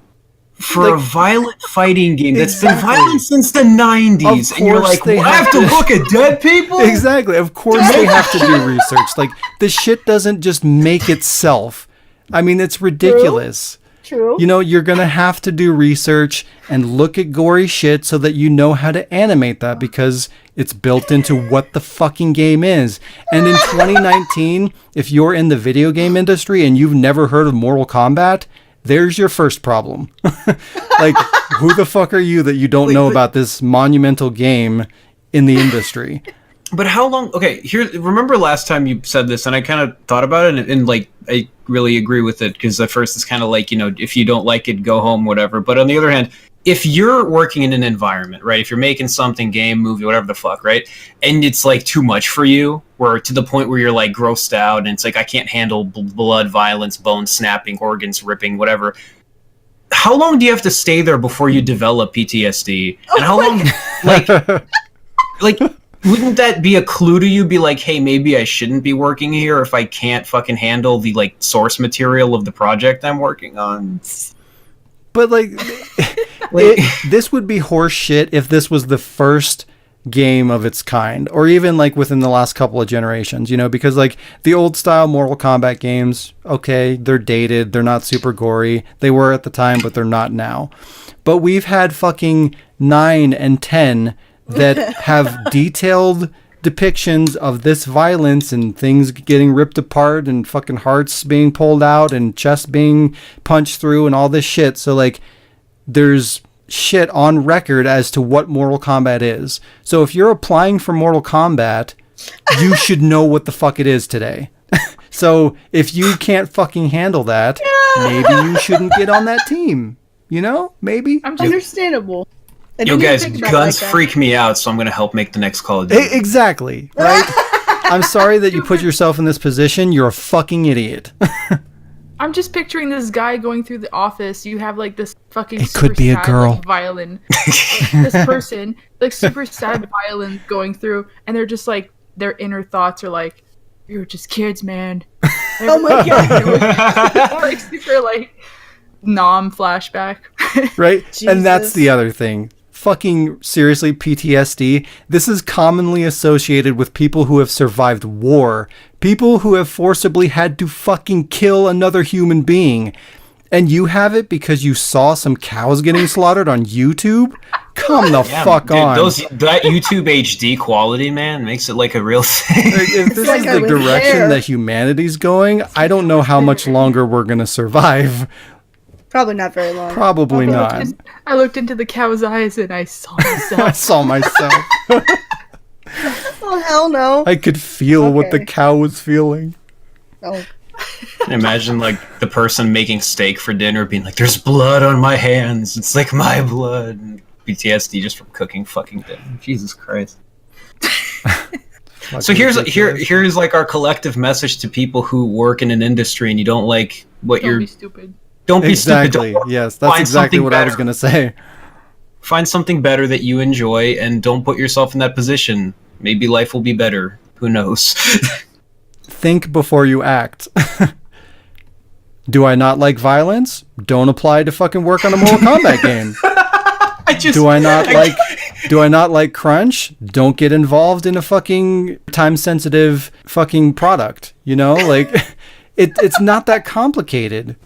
for a Like- violent fighting game that's been Exactly. violent since the 90s, Of and you're course like, they "What, I have to have to- look at dead people?" Exactly. Of course they have to do research. Like, the shit doesn't just make itself. I mean, it's ridiculous. True. You know, you're going to have to do research and look at gory shit so that you know how to animate that because it's built into what the fucking game is. And in 2019, if you're in the video game industry and you've never heard of Mortal Kombat, there's your first problem. Like, who the fuck are you that you don't know about this monumental game in the industry? But how long? Okay, here. Remember last time you said this, and I kind of thought about it, and like I really agree with it because at first it's kind of like, you know, if you don't like it, go home, whatever. But on the other hand, if you're working in an environment, right? If you're making something, game, movie, whatever the fuck, right? And it's like too much for you, where to the point where you're like grossed out, and it's like I can't handle blood, violence, bones snapping, organs ripping, whatever. How long do you have to stay there before you develop PTSD? And how long, like, wouldn't that be a clue to you? Be like, hey, maybe I shouldn't be working here if I can't fucking handle the like source material of the project I'm working on. But like, this would be horse shit if this was the first game of its kind, or even like within the last couple of generations, you know, because like the old style Mortal Kombat games, okay, they're dated, they're not super gory. They were at the time, but they're not now. But we've had fucking 9 and 10 that have detailed depictions of this violence and things getting ripped apart and fucking hearts being pulled out and chests being punched through and all this shit. So like there's shit on record as to what Mortal Kombat is. So if you're applying for Mortal Kombat, you should know what the fuck it is today. So if you can't fucking handle that, maybe you shouldn't get on that team. You know? Maybe. I'm just Understandable. I Yo, didn't guys, think about it guns like that. freak me out, so I'm gonna help make the next Call of Duty. Exactly. Right? I'm sorry that you put yourself in this position. You're a fucking idiot. I'm just picturing this guy going through the office. You have like this fucking It could be a sad, girl. like, violin. This person, like super sad violin going through, and they're just like their inner thoughts are like, "We were just kids, man." Oh my god. Like super like nom flashback. Right? And that's Jesus. the other thing. Fucking seriously, PTSD. This is commonly associated with people who have survived war. People who have forcibly had to fucking kill another human being. And you have it because you saw some cows getting slaughtered on YouTube? Come the fuck dude, on. that YouTube HD quality, man, makes it like a real thing. Like, if this like is I the was direction there. that humanity's going, I don't know how much longer we're going to survive. Probably not very long. Probably not. I looked into the cow's eyes and I saw I myself. saw myself. Oh hell no. I could feel what the Okay. cow was feeling. Oh. Imagine like the person making steak for dinner being like, "There's blood on my hands. It's like my blood." And PTSD just from cooking fucking dinner. Jesus Christ. So here's like our collective message to people who work in an industry and you don't like what Don't you're. be stupid. Don't be Exactly. stupid. Don't Yes, that's find exactly something what I was better. going to say. Find something better that you enjoy and don't put yourself in that position. Maybe life will be better. Who knows? Think before you act. Do I not like violence? Don't apply to fucking work on a Mortal Kombat game. Do I not like crunch? Don't get involved in a fucking time-sensitive fucking product. You know, like it's not that complicated.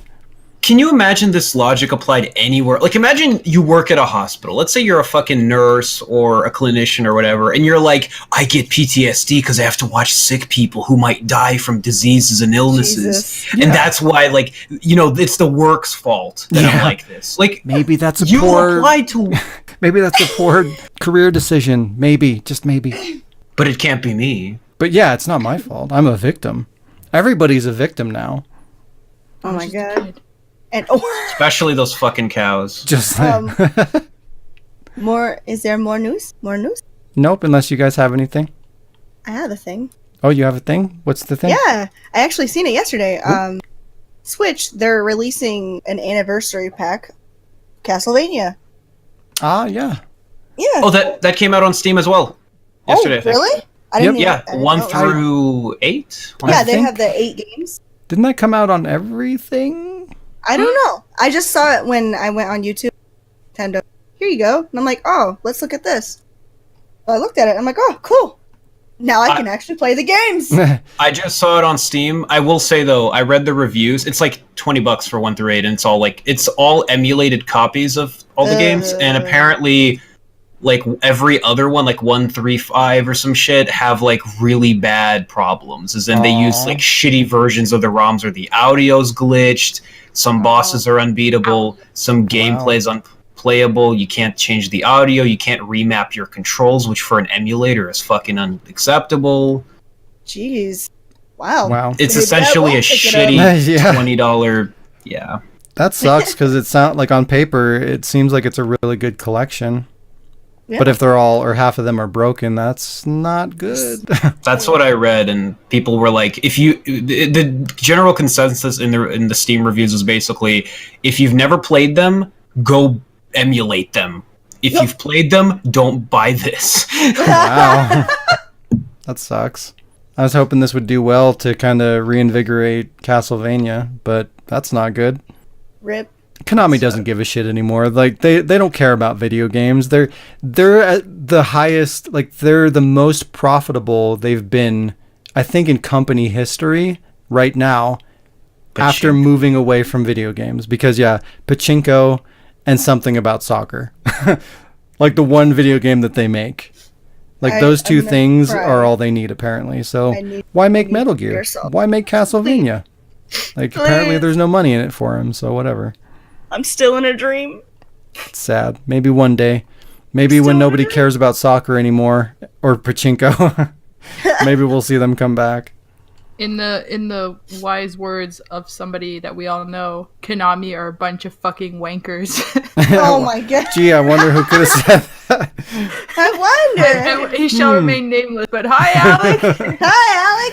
can you imagine this logic applied anywhere? Like, imagine you work at a hospital. Let's say you're a fucking nurse or a clinician or whatever, and you're like, I get PTSD because I have to watch sick people who might die from diseases and illnesses. And that's why, like, you know, it's the work's fault that I'm like this. Like, maybe that's a you poor... applied to... Maybe that's a poor career decision. Maybe, just maybe. But it can't be me. But yeah, it's not my fault. I'm a victim. Everybody's a victim now. Oh my god. And especially those fucking cows. Just more. Is there more news? More news? Nope. Unless you guys have anything. I have a thing. Oh, you have a thing? What's the thing? Yeah, I actually seen it yesterday. Switch. They're releasing an anniversary pack. Castlevania. Ah, yeah. Yeah. Oh, that came out on Steam as well. Yesterday. Oh, really? I didn't. Yeah, 1 through 8. Yeah, they have the 8 games. Didn't that come out on everything? I don't know. I just saw it when I went on YouTube. Nintendo. Here you go. And I'm like, oh, let's look at this. So I looked at it. I'm like, oh, cool. Now I can actually play the games. I just saw it on Steam. I will say though, I read the reviews. It's like $20 for 1 through 8, and it's all emulated copies of all the games. And apparently, like every other one, like 1, 3, 5 or some shit, have like really bad problems. As in, they use like shitty versions of the ROMs, or the audio's glitched. Some bosses are unbeatable. Some gameplay's unplayable. You can't change the audio. You can't remap your controls, which for an emulator is fucking unacceptable. Jeez. Wow. It's essentially a shitty $20. Yeah. That sucks because it sounds like on paper it seems like it's a really good collection. Yeah. But if they're all or half of them are broken, that's not good. That's what I read, and people were like, the general consensus in the Steam reviews was basically, if you've never played them, go emulate them. If you've played them, don't buy this. Wow. That sucks. I was hoping this would do well to kind of reinvigorate Castlevania, but that's not good. RIP. Konami doesn't give a shit anymore. Like they don't care about video games. They're at the highest, like they're the most profitable they've been, I think, in company history right now. After moving away from video games, because pachinko and something about soccer. Like the one video game that they make. Like those two things are all they need apparently. So why make Metal Gear? Why make Castlevania? Like apparently there's no money in it for him, so whatever. I'm still in a dream. It's sad. Maybe one day. Maybe when nobody cares about soccer anymore or pachinko. Maybe we'll see them come back. In the wise words of somebody that we all know, Konami are a bunch of fucking wankers. Oh my god. Gee, I wonder who could have said that. I wonder. He shall remain nameless, but hi, Alec. Hi,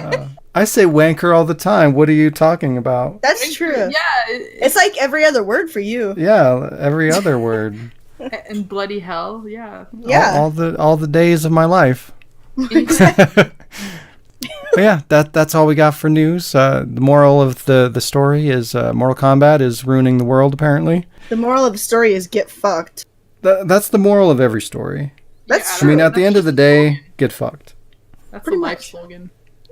Alec. I say wanker all the time. What are you talking about? That's true. Yeah. It's like every other word for you. Yeah, every other word. And bloody hell, yeah. Yeah. All the days of my life. But yeah, that's all we got for news. The moral of the story is Mortal Kombat is ruining the world, apparently. The moral of the story is get fucked. That's the moral of every story. That's true. I mean, at the end of the day, get fucked. That's a life slogan.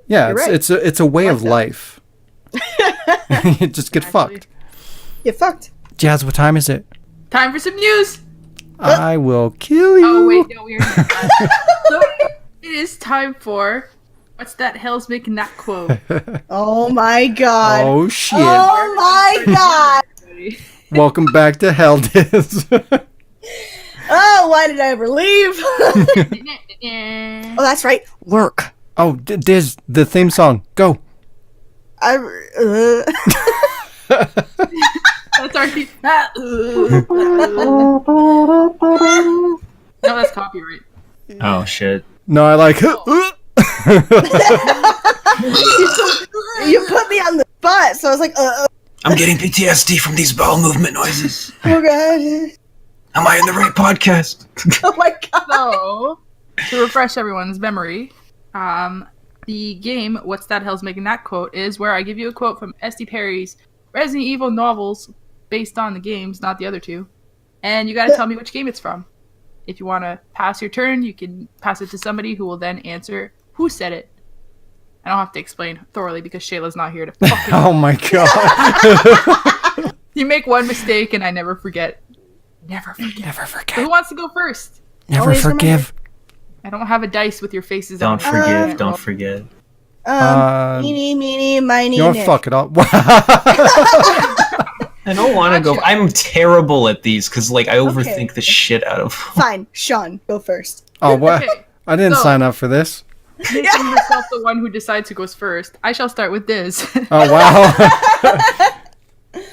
Yeah, it's a way of life. Just get fucked. Get fucked. Jazz, what time is it? Time for some news. I will kill you. Oh wait, no, we're not. So it is time for what's that hell's making that quote? Oh my god. Oh shit. Oh my god. Welcome back to Hell Diz. Oh, why did I ever leave? Oh, that's right. Work. Oh, Diz, the theme song. Go. That's our theme. No, that's copyright. Oh shit. No, I like. You put me on the spot, so I was like, I'm getting PTSD from these bowel movement noises. Oh god. Am I in the right podcast? Oh my god. So, to refresh everyone's memory, the game, What's That Hell's Making That Quote, is where I give you a quote from S.D. Perry's Resident Evil novels based on the games, not the other two. And you gotta tell me which game it's from. If you want to pass your turn, you can pass it to somebody who will then answer who said it. I don't have to explain thoroughly because Shayla's not here to fucking... Oh my god. You make one mistake and I never forget. Never forget. Never forget. Who wants to go first? Never Always forgive. I don't have a dice with your faces on Don't it. forget. Don't forget. Meeny, meeny, miny, You want to Nick. fuck it up? I don't want to go. Gotcha. I'm terrible at these because like I overthink Okay. the shit out of. Fine, Shaun, go first. Oh, what? Okay, I didn't so- sign up for this. making yourself the one who decides who goes first. I shall start with Diz. Oh, wow.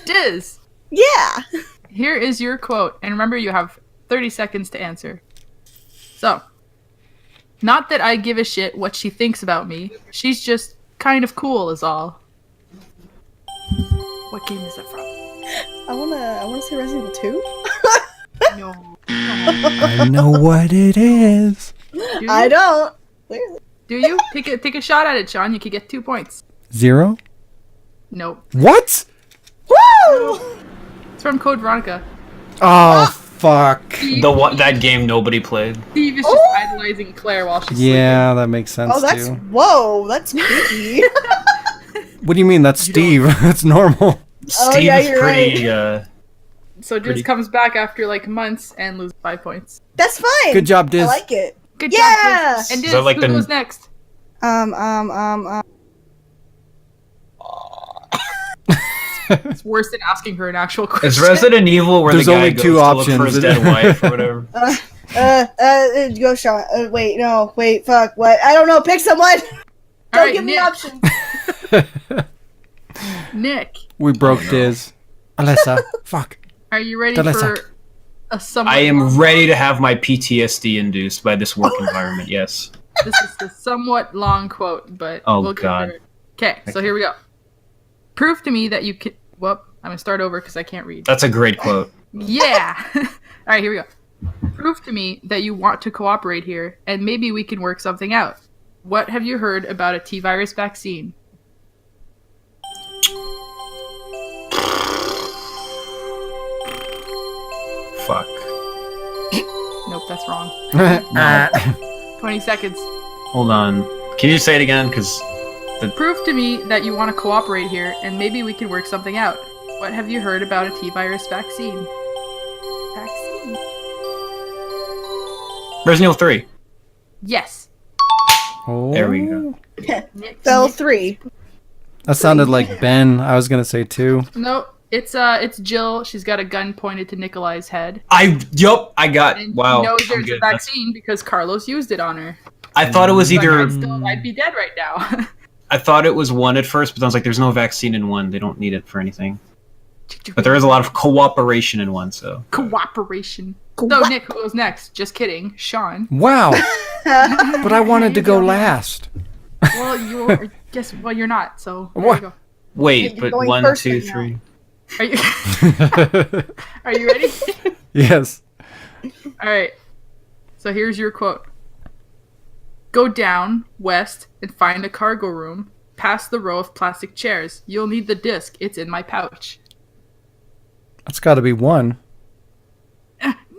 Diz, Yeah. here is your quote. And remember, you have 30 seconds to answer. So, not that I give a shit what she thinks about me. She's just kind of cool is all. What game is that from? I wanna say Resident Evil 2. No. I know what it is. Do you? I don't. Clearly. Do you? Take a shot at it, Shaun. You could get 2 points. 0? Nope. What? Woo! It's from Code Veronica. Oh, fuck. That game nobody played. Steve is just idolizing Claire while she's Yeah, that makes sense, Oh, that's too. whoa. That's creepy. What do you mean? That's Steve. That's normal. Oh, Steve yeah, is you're pretty. sleeping. So Diz Pretty- comes back after like months and loses 5 points. That's fine. Good job, Diz. I like it. Good Yeah! job, Diz. And Diz, Is that like who the- goes next? It's worse than asking her an actual question. Is Resident Evil where There's the guy only goes two to options. look for his dead wife or whatever? Go, Shaun. Wait, no, wait, fuck, what? I don't know. Pick someone. Don't Alright, give me Nick. options. Nick, We broke Diz. Alyssa. Fuck. are you ready Did I for suck? a somewhat I am long- ready to have my PTSD induced by this work environment. Yes. This is a somewhat long quote, but Oh, we'll get God. through it. Okay, so here we go. Prove to me that you can. Well, I'm gonna start over because I can't read. That's a great quote. Yeah. All right, here we go. Prove to me that you want to cooperate here, and maybe we can work something out. What have you heard about a T-virus vaccine? Fuck. Nope, that's wrong. No. 20 seconds. Hold on. Can you say it again? Because Prove to me that you want to cooperate here, and maybe we can work something out. What have you heard about a T-virus vaccine? Vaccine? Resident Evil 3. Yes. Oh. There we go. Nick, Fell Nick- 3. That sounded like Ben. I was going to say 2. No, it's Jill. She's got a gun pointed to Nikolai's head. I got. And Wow. she knows I'm there's a good. vaccine because Carlos used it on her. I thought it was Like, either. I'd be dead right now. I thought it was 1 at first, but I was like, "There's no vaccine in 1. They don't need it for anything." But there is a lot of cooperation in 1, so. Cooperation. So Nick, who goes next? Just kidding, Shaun. Wow. But I wanted to go last. Well, you're not. So there What? you go. Wait, You're but going 1, first 2, right now. 3. Are you Are you ready? Yes. All right. So here's your quote. Go down west and find a cargo room. Past the row of plastic chairs. You'll need the disc. It's in my pouch. That's got to be 1.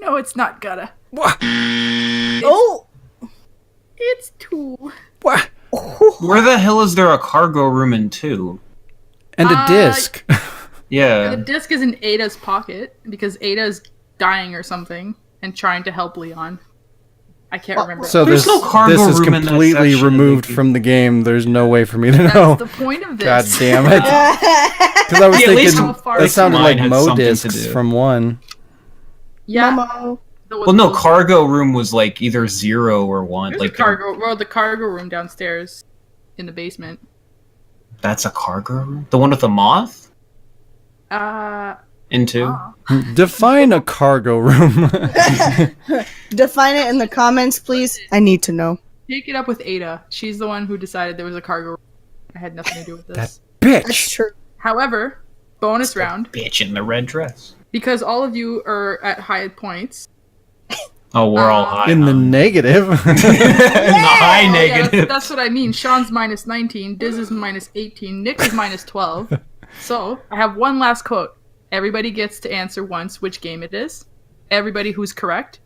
No, it's not gotta. What? Oh! It's 2. What? Where the hell is there a cargo room in 2? And a disc. The Yeah. disc is in Ada's pocket because Ada's dying or something and trying to help Leon. I can't remember. So There's this, no cargo this is room in that completely section, removed Nikki. from the game. There's no way for me to that's know. the point of this. God damn it. Because I was Yeah, at least thinking how far that sounded mine like had Mo something to discs do. from 1. Yeah. Momo. Well, no, cargo room was like either 0 or 1. There's Like a cargo. Well, the cargo room downstairs in the basement. That's a cargo room. The one with the moth in 2. Oh. Define a cargo room. Define it in the comments, please. I need to know. Take it up with Ada. She's the one who decided there was a cargo room. I had nothing to do with this. That That's bitch. true. However, bonus round, Bitch in the red dress. because all of you are at high points. Oh, we're all high. In the huh? negative. In the high Oh, yeah, negative. that's what I mean. Sean's minus 19, Diz is minus 18, Nick is minus 12. So, I have one last quote. Everybody gets to answer once which game it is. Everybody who's correct,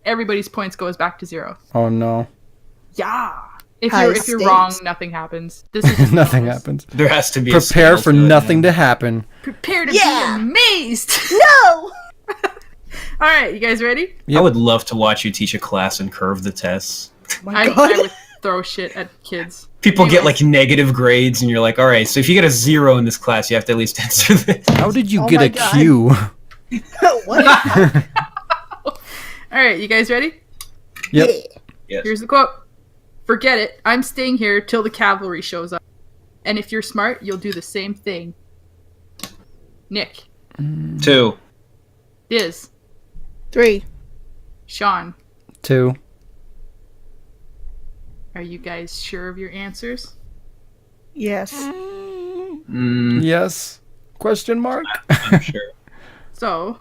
everybody's points goes back to 0. Oh no. Yeah. If High you're wrong, stakes. nothing happens. This is just Nothing bonus. happens. There has to be Prepare a for scale to it, nothing yeah. to happen. Prepare to Yeah. be amazed. No! All right, you guys ready? Yep. I would love to watch you teach a class and curve the tests. I would throw shit at kids. People get Anyways. like negative grades, and you're like, all right, so if you get a 0 in this class, you have to at least answer this. How did you Oh get my a God. Q? What? All right, you guys ready? Yep. Yes. Here's the quote. Forget it. I'm staying here till the cavalry shows up. And if you're smart, you'll do the same thing. Nick. 2. Diz. 3. Shaun. 2. Are you guys sure of your answers? Yes. Yes. Question mark. I'm sure. So,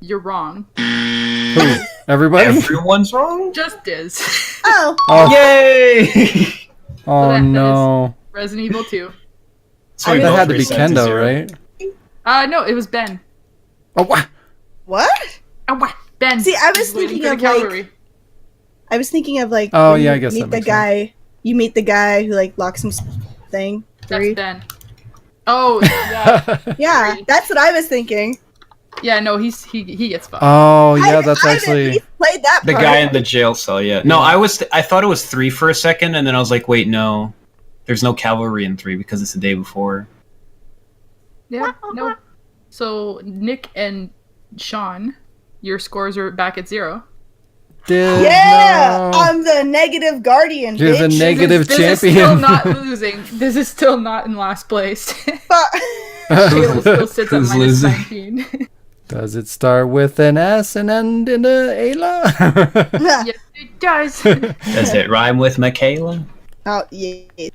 you're wrong. Who? Everybody? Everyone's wrong? Just Diz. Oh. Oh, Yay! oh that no. Resident Evil 2. So we That both had to be reset Kendo, 0. right? No, it was Ben. Oh, what? What? Ben. See, I was He's waiting thinking for the of, like, cavalry. I was thinking of like. Oh, when yeah, you I guess meet that the makes guy. You meet the guy who like locks him thing. 3. That's Ben. Oh, yeah. Yeah, that's what I was thinking. Yeah, no, he gets fucked. Oh, yeah, that's I've at actually. least played that The part. guy in the jail cell, yeah. No, I thought it was 3 for a second, and then I was like, wait, no. There's no cavalry in 3 because it's the day before. Yeah, no. So, Nick and Shaun, your scores are back at 0. Yeah, No. I'm the negative guardian. You're the bitch. negative This is champion. still not losing. This is still not in last place. Fuck. Shayla still sits at Who's minus losing? 19. Does it start with an S and end in a Ayla? Yes, it does. Does it rhyme with Michaela? Oh yeah.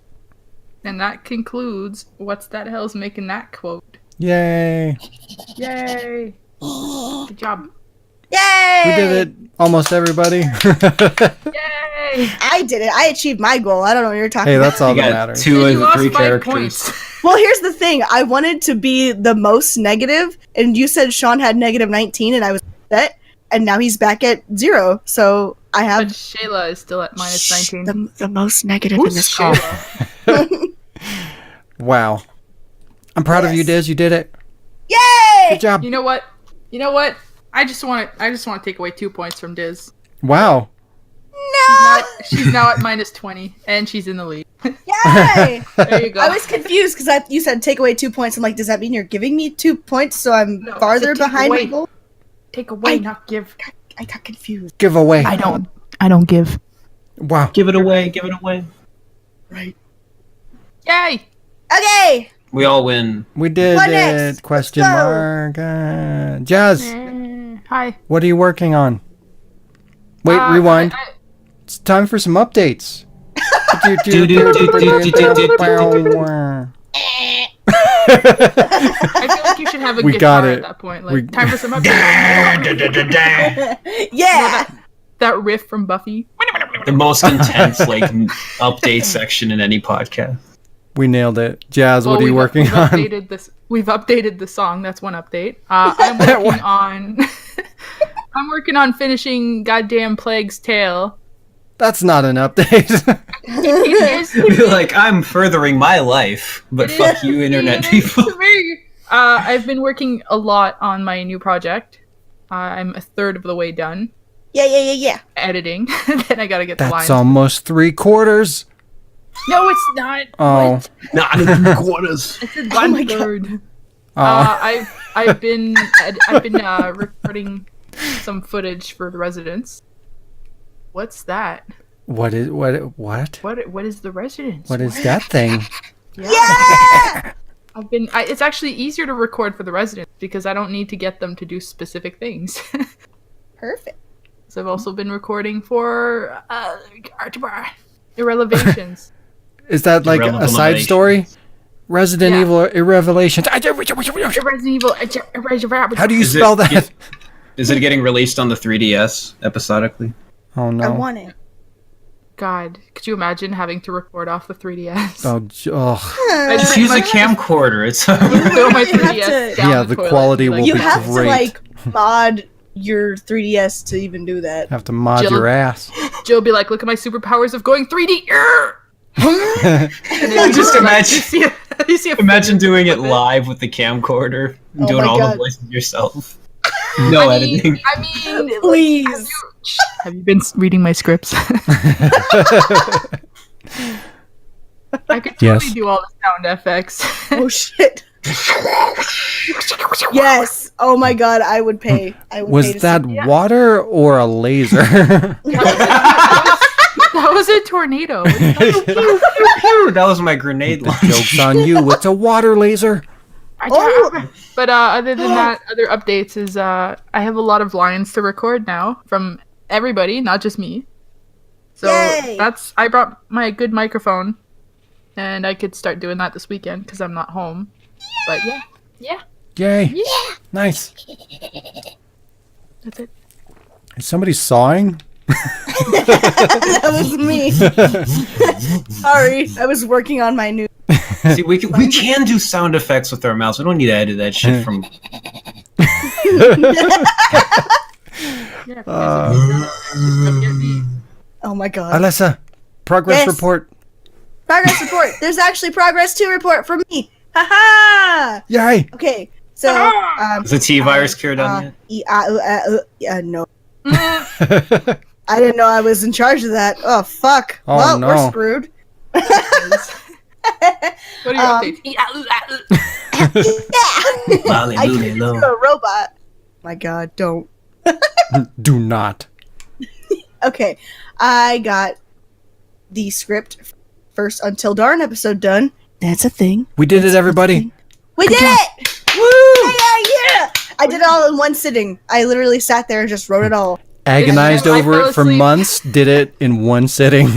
And that concludes What's That Hell's Making That Quote. Yay. Yay! Good job. Yay! We did it. Almost everybody. Yay! I did it. I achieved my goal. I don't know what you're talking Hey, about. that's all You that got matters. 2 You of the lost 3 5 characters. points. Well, here's the thing. I wanted to be the most negative, and you said Shaun had negative 19, and I was upset, and now he's back at 0. So I But have Shayla is still at minus 19. the most negative in Who's this call. Shayla? Wow. I'm proud of you, Yes. Diz. You did it. Yay! Good job. You know what? I just want to take away 2 points from Diz. Wow. No! She's now at minus 20, and she's in the lead. Yay! There you go. I was confused because you said take away 2 points. I'm like, does that mean you're giving me 2 points so I'm No, farther so take behind my away. goal? Take away, I- not give. I got confused. Give away. I don't give. Wow. Give it away, give it away. Right. Yay! Okay! We all win. We did What it. next? Question Let's go. mark. Jazz, Hi. what are you working on? Wait, rewind. It's time for some updates. I feel like you should have a We guitar got at it. that point. Like, We- time for some updates. Yeah! That riff from Buffy. The most intense update section in any podcast. We nailed it. Jazz, what are you working we've on? Updated this. We've updated the song. That's one update. I'm working on. I'm working on finishing Goddamn Plague's Tale. That's not an update. It is Like, I'm furthering my life, but It fuck is you, internet to me. people. To me. I've been working a lot on my new project. I'm a third of the way done Yeah. editing. Then I gotta get the That's lines. almost 3/4. No, it's not. Oh. What? Not in the quarters. I said Oh my 1/3. Oh. I've been recording some footage for the residents. What's that? What? What is the residents? What is that thing? Yeah! It's actually easier to record for the residents because I don't need to get them to do specific things. Perfect. So I've also been recording for Irrelevations. Is that like a Irrelevant side story? Resident Yeah. Evil Irrevelations. Resident Evil. How do you Is it- spell that? Is it getting released on the 3DS episodically? Oh I no. want it. God, could you imagine having to record off the 3DS? Oh. I Just use a much- camcorder. It's Throw my You have 3DS to- down Yeah, the the toilet quality and be will You be have to great. like mod your 3DS to even do that. Have to mod Jill- your ass. Jill be like, "Look at my superpowers of going 3D." And then Just imagine. you see a Imagine figure doing it with live with the camcorder, Oh doing my all God. the voices yourself. No editing. I mean, Please. have you been reading my scripts? I could totally Yes. do all the sound effects. Oh shit. Yes. Oh my god, I would pay. I would pay Was to that see. water or a laser? That was a tornado. That was my grenade launch. Joke's on you. It's a water laser. But other than that, other updates is I have a lot of lines to record now from everybody, not just me. So Yay! I brought my good microphone, and I could start doing that this weekend because I'm not home. But yeah, Yay. Nice. that's it. Is somebody sawing? That was me. Sorry, I was working on my new. See, we can do sound effects with our mouths. We don't need to edit that shit from. Yeah, come get me. Oh my god. Alyssa, progress Yes. report. Progress report. There's actually progress to report from me. Haha. Yay. Okay, so Is the T virus cure done yet? No. I didn't know I was in charge of that. Oh fuck. Oh, Well, no. we're screwed. What are your updates? Lolly, I lolly, turned lo. into a robot. My god, don't. Do not. Okay, I got the script first Until Dawn episode done. That's a thing. We did it, everybody. We did it! Woo! Yeah! I did it all in one sitting. I literally sat there and just wrote it all. Agonized Yeah, I over fell it for asleep. months. Did it in one sitting.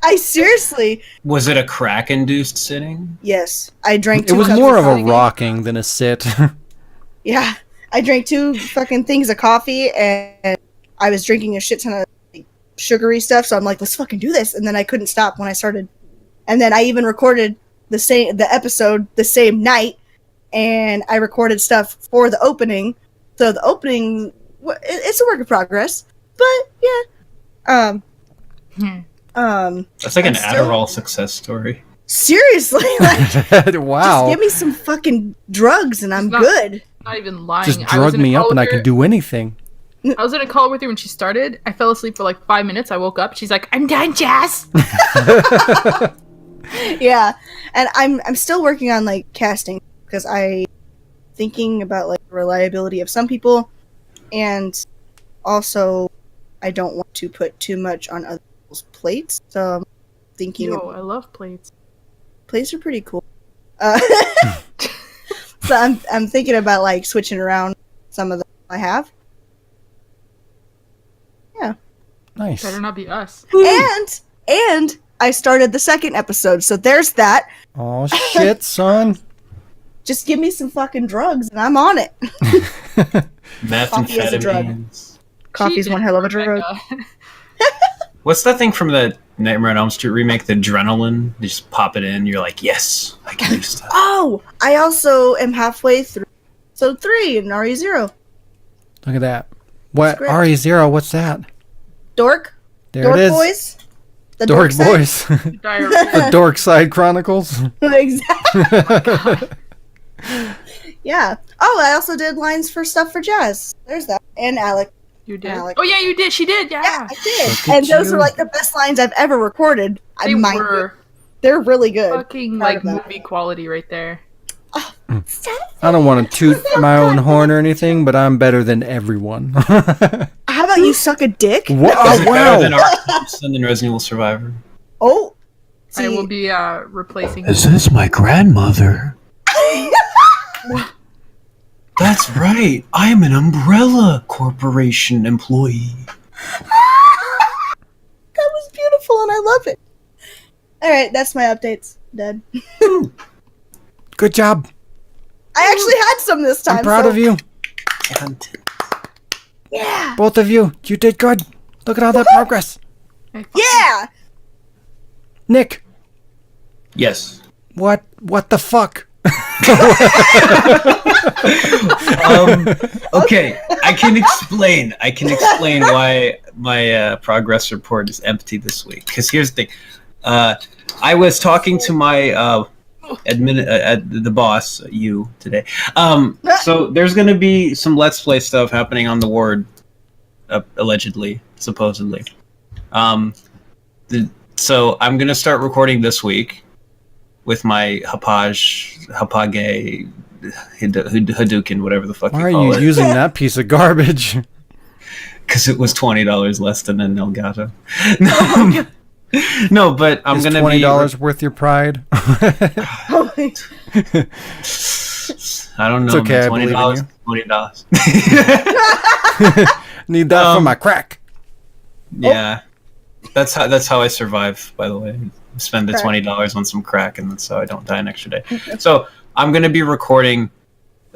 I seriously, Was it a crack-induced sitting? yes, I drank It two was cups more of a coffee. rocking than a sit. Yeah, I drank 2 fucking things of coffee, and I was drinking a shit ton of like, sugary stuff. So I'm like, let's fucking do this, and then I couldn't stop when I started. And then I even recorded the episode the same night, and I recorded stuff for the opening. So the opening, it's a work in progress, but yeah. That's like an I'm still- Adderall success story. Seriously, like, Wow. just give me some fucking drugs and I'm It's not- good. Not even lying. Just I was drug in a me call up and with I her- can do anything. I was in a call with her when she started. I fell asleep for like 5 minutes. I woke up. She's like, "I'm done, Jazz." Yeah, and I'm still working on like casting because I thinking about like the reliability of some people, and also I don't want to put too much on other people's plates. So I'm thinking Yo, I love plates. plates are pretty cool. So I'm thinking about like switching around some of them I have, Nice. Better not be us. and I started the second episode. So there's that. Oh shit, son. Just give me some fucking drugs and I'm on it. Coffee is a drug. Methamphetamines. Coffee's Cheated, one hell of a drug. Rebecca. What's that thing from the Nightmare on Elm Street remake, the adrenaline? You just pop it in, you're like, yes, I can do stuff. Oh, I also am halfway through episode 3 in RE0. Look at that. What? Script. RE0, what's that? Dork? There Dork it is. Boys? The Dork side? Boys. Diarrhea. The Dork Side Chronicles. Exactly. Yeah. Oh, I also did lines for stuff for Jazz. There's that. And Alec. You did. Alec. Oh yeah, you did. She did. Yeah, Yeah. I did. Look at And those you. are like the best lines I've ever recorded. They mind you. were They're really good. fucking Proud like of that. movie quality right there. I don't want to toot my own horn or anything, but I'm better than everyone. How about you suck a dick? What? Is it Oh, better than wow. Ark Thompson and Resident Evil Survivor? Oh. I See, will be replacing. this my grandmother? That's right. I am an Umbrella Corporation employee. that was beautiful and I love it. Alright, that's my updates. Dead. Good job. I actually had some this time. I'm proud so- of you. Yeah. Both of you. You did good. Look at all that progress. Yeah. Nick, Yes. what the fuck? Okay, I can explain. Why my progress report is empty this week. Because here's the thing. I was talking to my the boss, you, today. So there's going to be some Let's Play stuff happening on the ward, allegedly, supposedly. So I'm going to start recording this week with my Hapage, Hadouken, whatever the fuck Why you are call you it. using that piece of garbage? Because it was $20 less than an Elgato. No, but I'm Is going to $20 be... worth your pride? Oh my- I don't know, It's okay, man. I believe $20. Need that for my crack. Yeah. That's how I survive, by the way. Spend the $20 on some crack, and that's how I don't die an extra day. So I'm going to be recording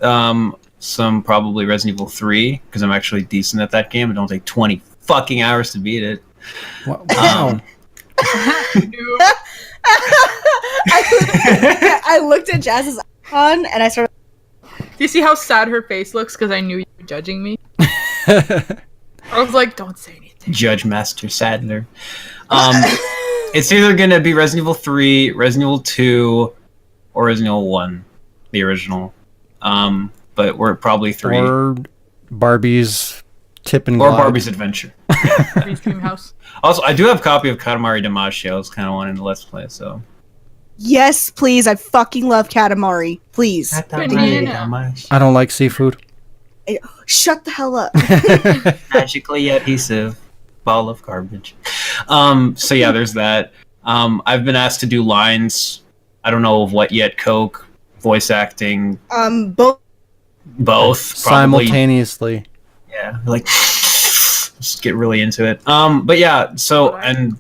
some probably Resident Evil 3, because I'm actually decent at that game. It don't take 20 fucking hours to beat it. Wow. I looked at Jazz's icon and I started. Do you see how sad her face looks? Because I knew you were judging me. I was like, don't say anything. Judge Master Sadler. It's either going to be Resident Evil 3, Resident Evil 2, or Resident Evil 1, the original. But we're probably 3. Or Barbie's Tip and Or Glide. Barbie's Adventure. Barbie's Dream House. Also, I do have a copy of Katamari Damacy. I was kind of wanting to Let's Play, so... Yes, please. I fucking love Katamari. Please. Banana. I don't like seafood. Shut the hell up. Magically adhesive ball of garbage. So yeah, there's that. I've been asked to do lines. I don't know of what yet. Coke, voice acting, Both. both probably. Simultaneously. Yeah, like just get really into it. But yeah, so and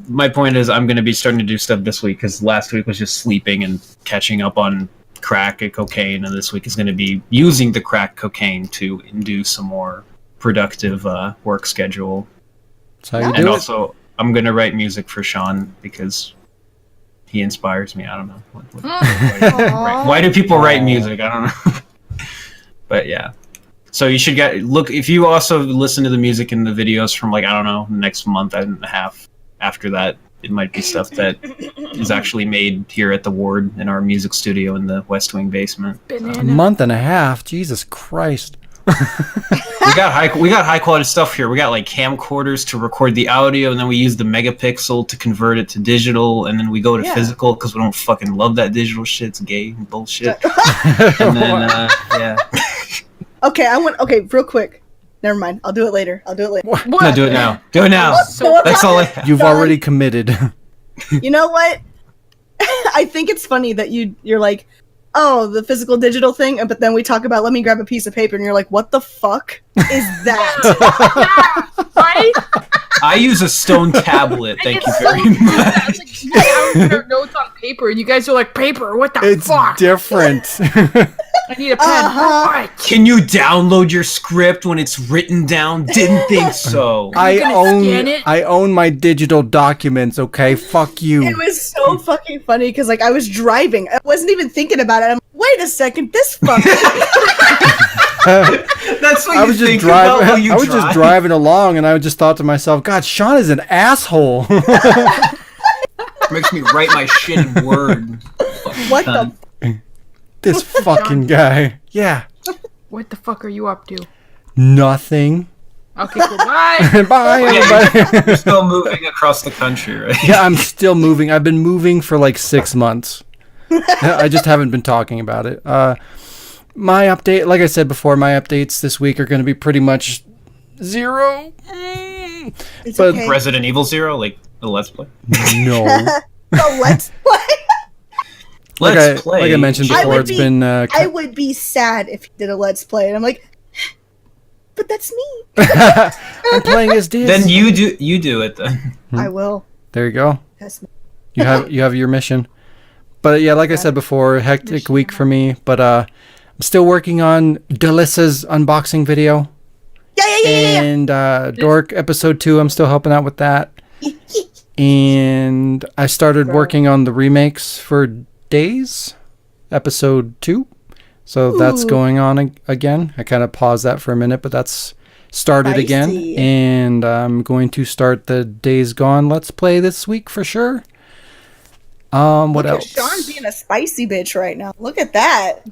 my point is I'm going to be starting to do stuff this week because last week was just sleeping and catching up on crack and cocaine, and this week is going to be using the crack cocaine to induce some more productive work schedule. That's how you And do it. also, I'm going to write music for Shaun because he inspires me. I don't know. Why do people write music? I don't know. But yeah. So you should look if you also listen to the music and the videos from like, I don't know, next month and a half after that, it might be stuff that is actually made here at the ward in our music studio in the West Wing basement. A month and a half. Jesus Christ. We got high quality stuff here. We got like camcorders to record the audio, and then we use the megapixel to convert it to digital, and then we go to physical because we don't fucking love that digital shit. It's gay and bullshit. And then yeah. Okay, real quick. Never mind. I'll do it later. No, do it now. Do it now. That's all. You've already committed. You know what? I think it's funny that you're like, oh, the physical digital thing, but then we talk about let me grab a piece of paper, and you're like, what the fuck is that? Yeah, right? I use a stone tablet. Thank you very much. I was like, I was put notes on paper, and you guys are like, paper? What the It's fuck? different. I need a pen. Alright. Can you download your script when it's written down? Didn't think so. I scan it? own my digital documents, okay? Fuck you. It was so fucking funny because like I was driving, I wasn't even thinking about it. I'm like, wait a second, this fucking. That's what I you was just think about while you I was just driving along, and I just thought to myself, God, Shaun is an asshole. Makes me write my shit in Word. What the? This fucking guy. Yeah. What the fuck are you up to? Nothing. Okay, cool. Bye. Bye, everybody. You're still moving across the country, right? Yeah, I'm still moving. I've been moving for like 6 months. I just haven't been talking about it. My update, like I said before, my updates this week are going to be pretty much zero. It's But- okay. Resident Evil 0, like the Let's Play. No. So let's play. Let's play. Like I mentioned I before, would it's be- been... I would be sad if he did a let's play, and I'm like, but that's me. I'm playing as Diz. Then you do it then. I will. There you go. That's me. You have your mission. But yeah, like I said before, hectic week for me. But I'm still working on Delissa's unboxing video. Yeah. And Dork episode 2, I'm still helping out with that. And I started working on the remakes for Days. episode 2. So that's going on again. I kind of paused that for a minute, but that's started again. And I'm going to start the Days Gone Let's Play this week for sure. What else? Shaun being a spicy bitch right now. Look at that.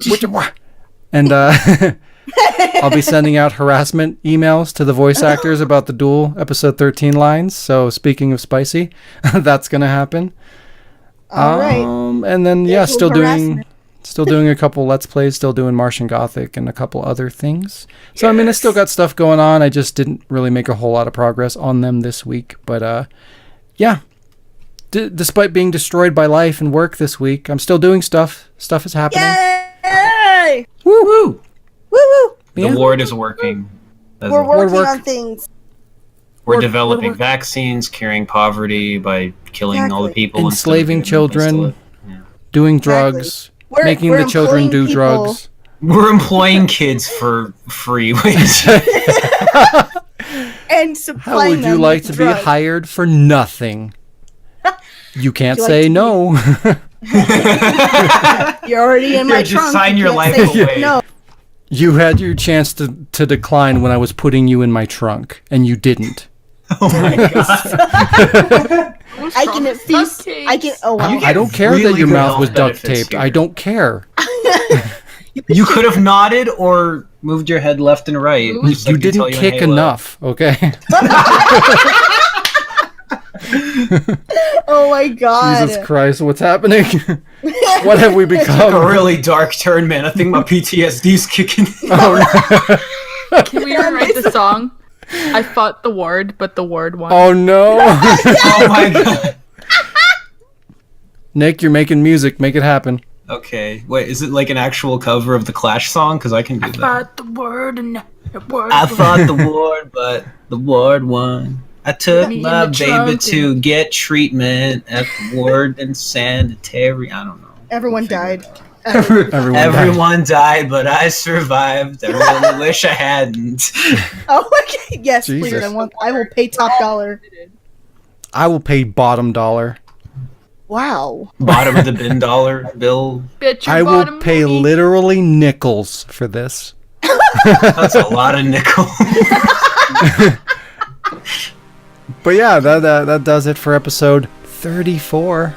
And I'll be sending out harassment emails to the voice actors about the dual episode 13 lines. So speaking of spicy, that's going to happen. All right. And then, still doing a couple Let's Plays, still doing Martian Gothic and a couple other things. So, I mean, I still got stuff going on. I just didn't really make a whole lot of progress on them this week. But, despite being destroyed by life and work this week, I'm still doing stuff. Stuff is happening. Yay! Woo woo! Woo woo! The ward is working. We're working on things. We're developing vaccines, curing poverty by killing all the people. Enslaving children, doing drugs, making the children do drugs. We're employing kids for free wages. And how would you like to be hired for nothing? You can't say no. You're already in my trunk. Just sign your life away. No. You had your chance to decline when I was putting you in my trunk, and you didn't. Oh my god. I can feast. I can. Oh wow. I don't care that your mouth was duct taped. I don't care. You could have nodded or moved your head left and right. You didn't kick enough, okay? Oh my god. Jesus Christ, what's happening? What have we become? It's like a really dark turn, man. I think my PTSD's kicking in. Oh, no. Can we rewrite the song? I fought the ward, but the ward won. Oh no. Oh my god. Nick, you're making music. Make it happen. Okay. Wait, is it like an actual cover of the Clash song? Because I can do that. I fought the ward and the ward I fought the ward, but the ward won. I took my baby to get treatment at the ward and sanitary. I don't know. Everyone died. Everyone died, but I survived. I really wish I hadn't. Oh, okay. Yes, Jesus. please. I will pay top dollar. I will pay bottom dollar. Wow. Bottom of the bin dollar bill. Bitch, I will pay literally nickels for this. That's a lot of nickel. But yeah, that does it for episode 34.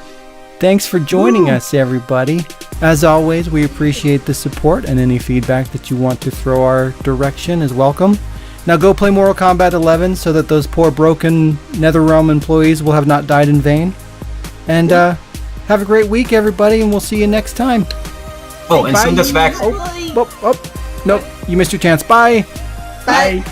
Thanks for joining us, everybody. As always, we appreciate the support, and any feedback that you want to throw our direction is welcome. Now go play Mortal Kombat 11 so that those poor broken NetherRealm employees will have not died in vain. And have a great week, everybody, and we'll see you next time. Oh, and send us back. Nope, you missed your chance. Bye. Bye.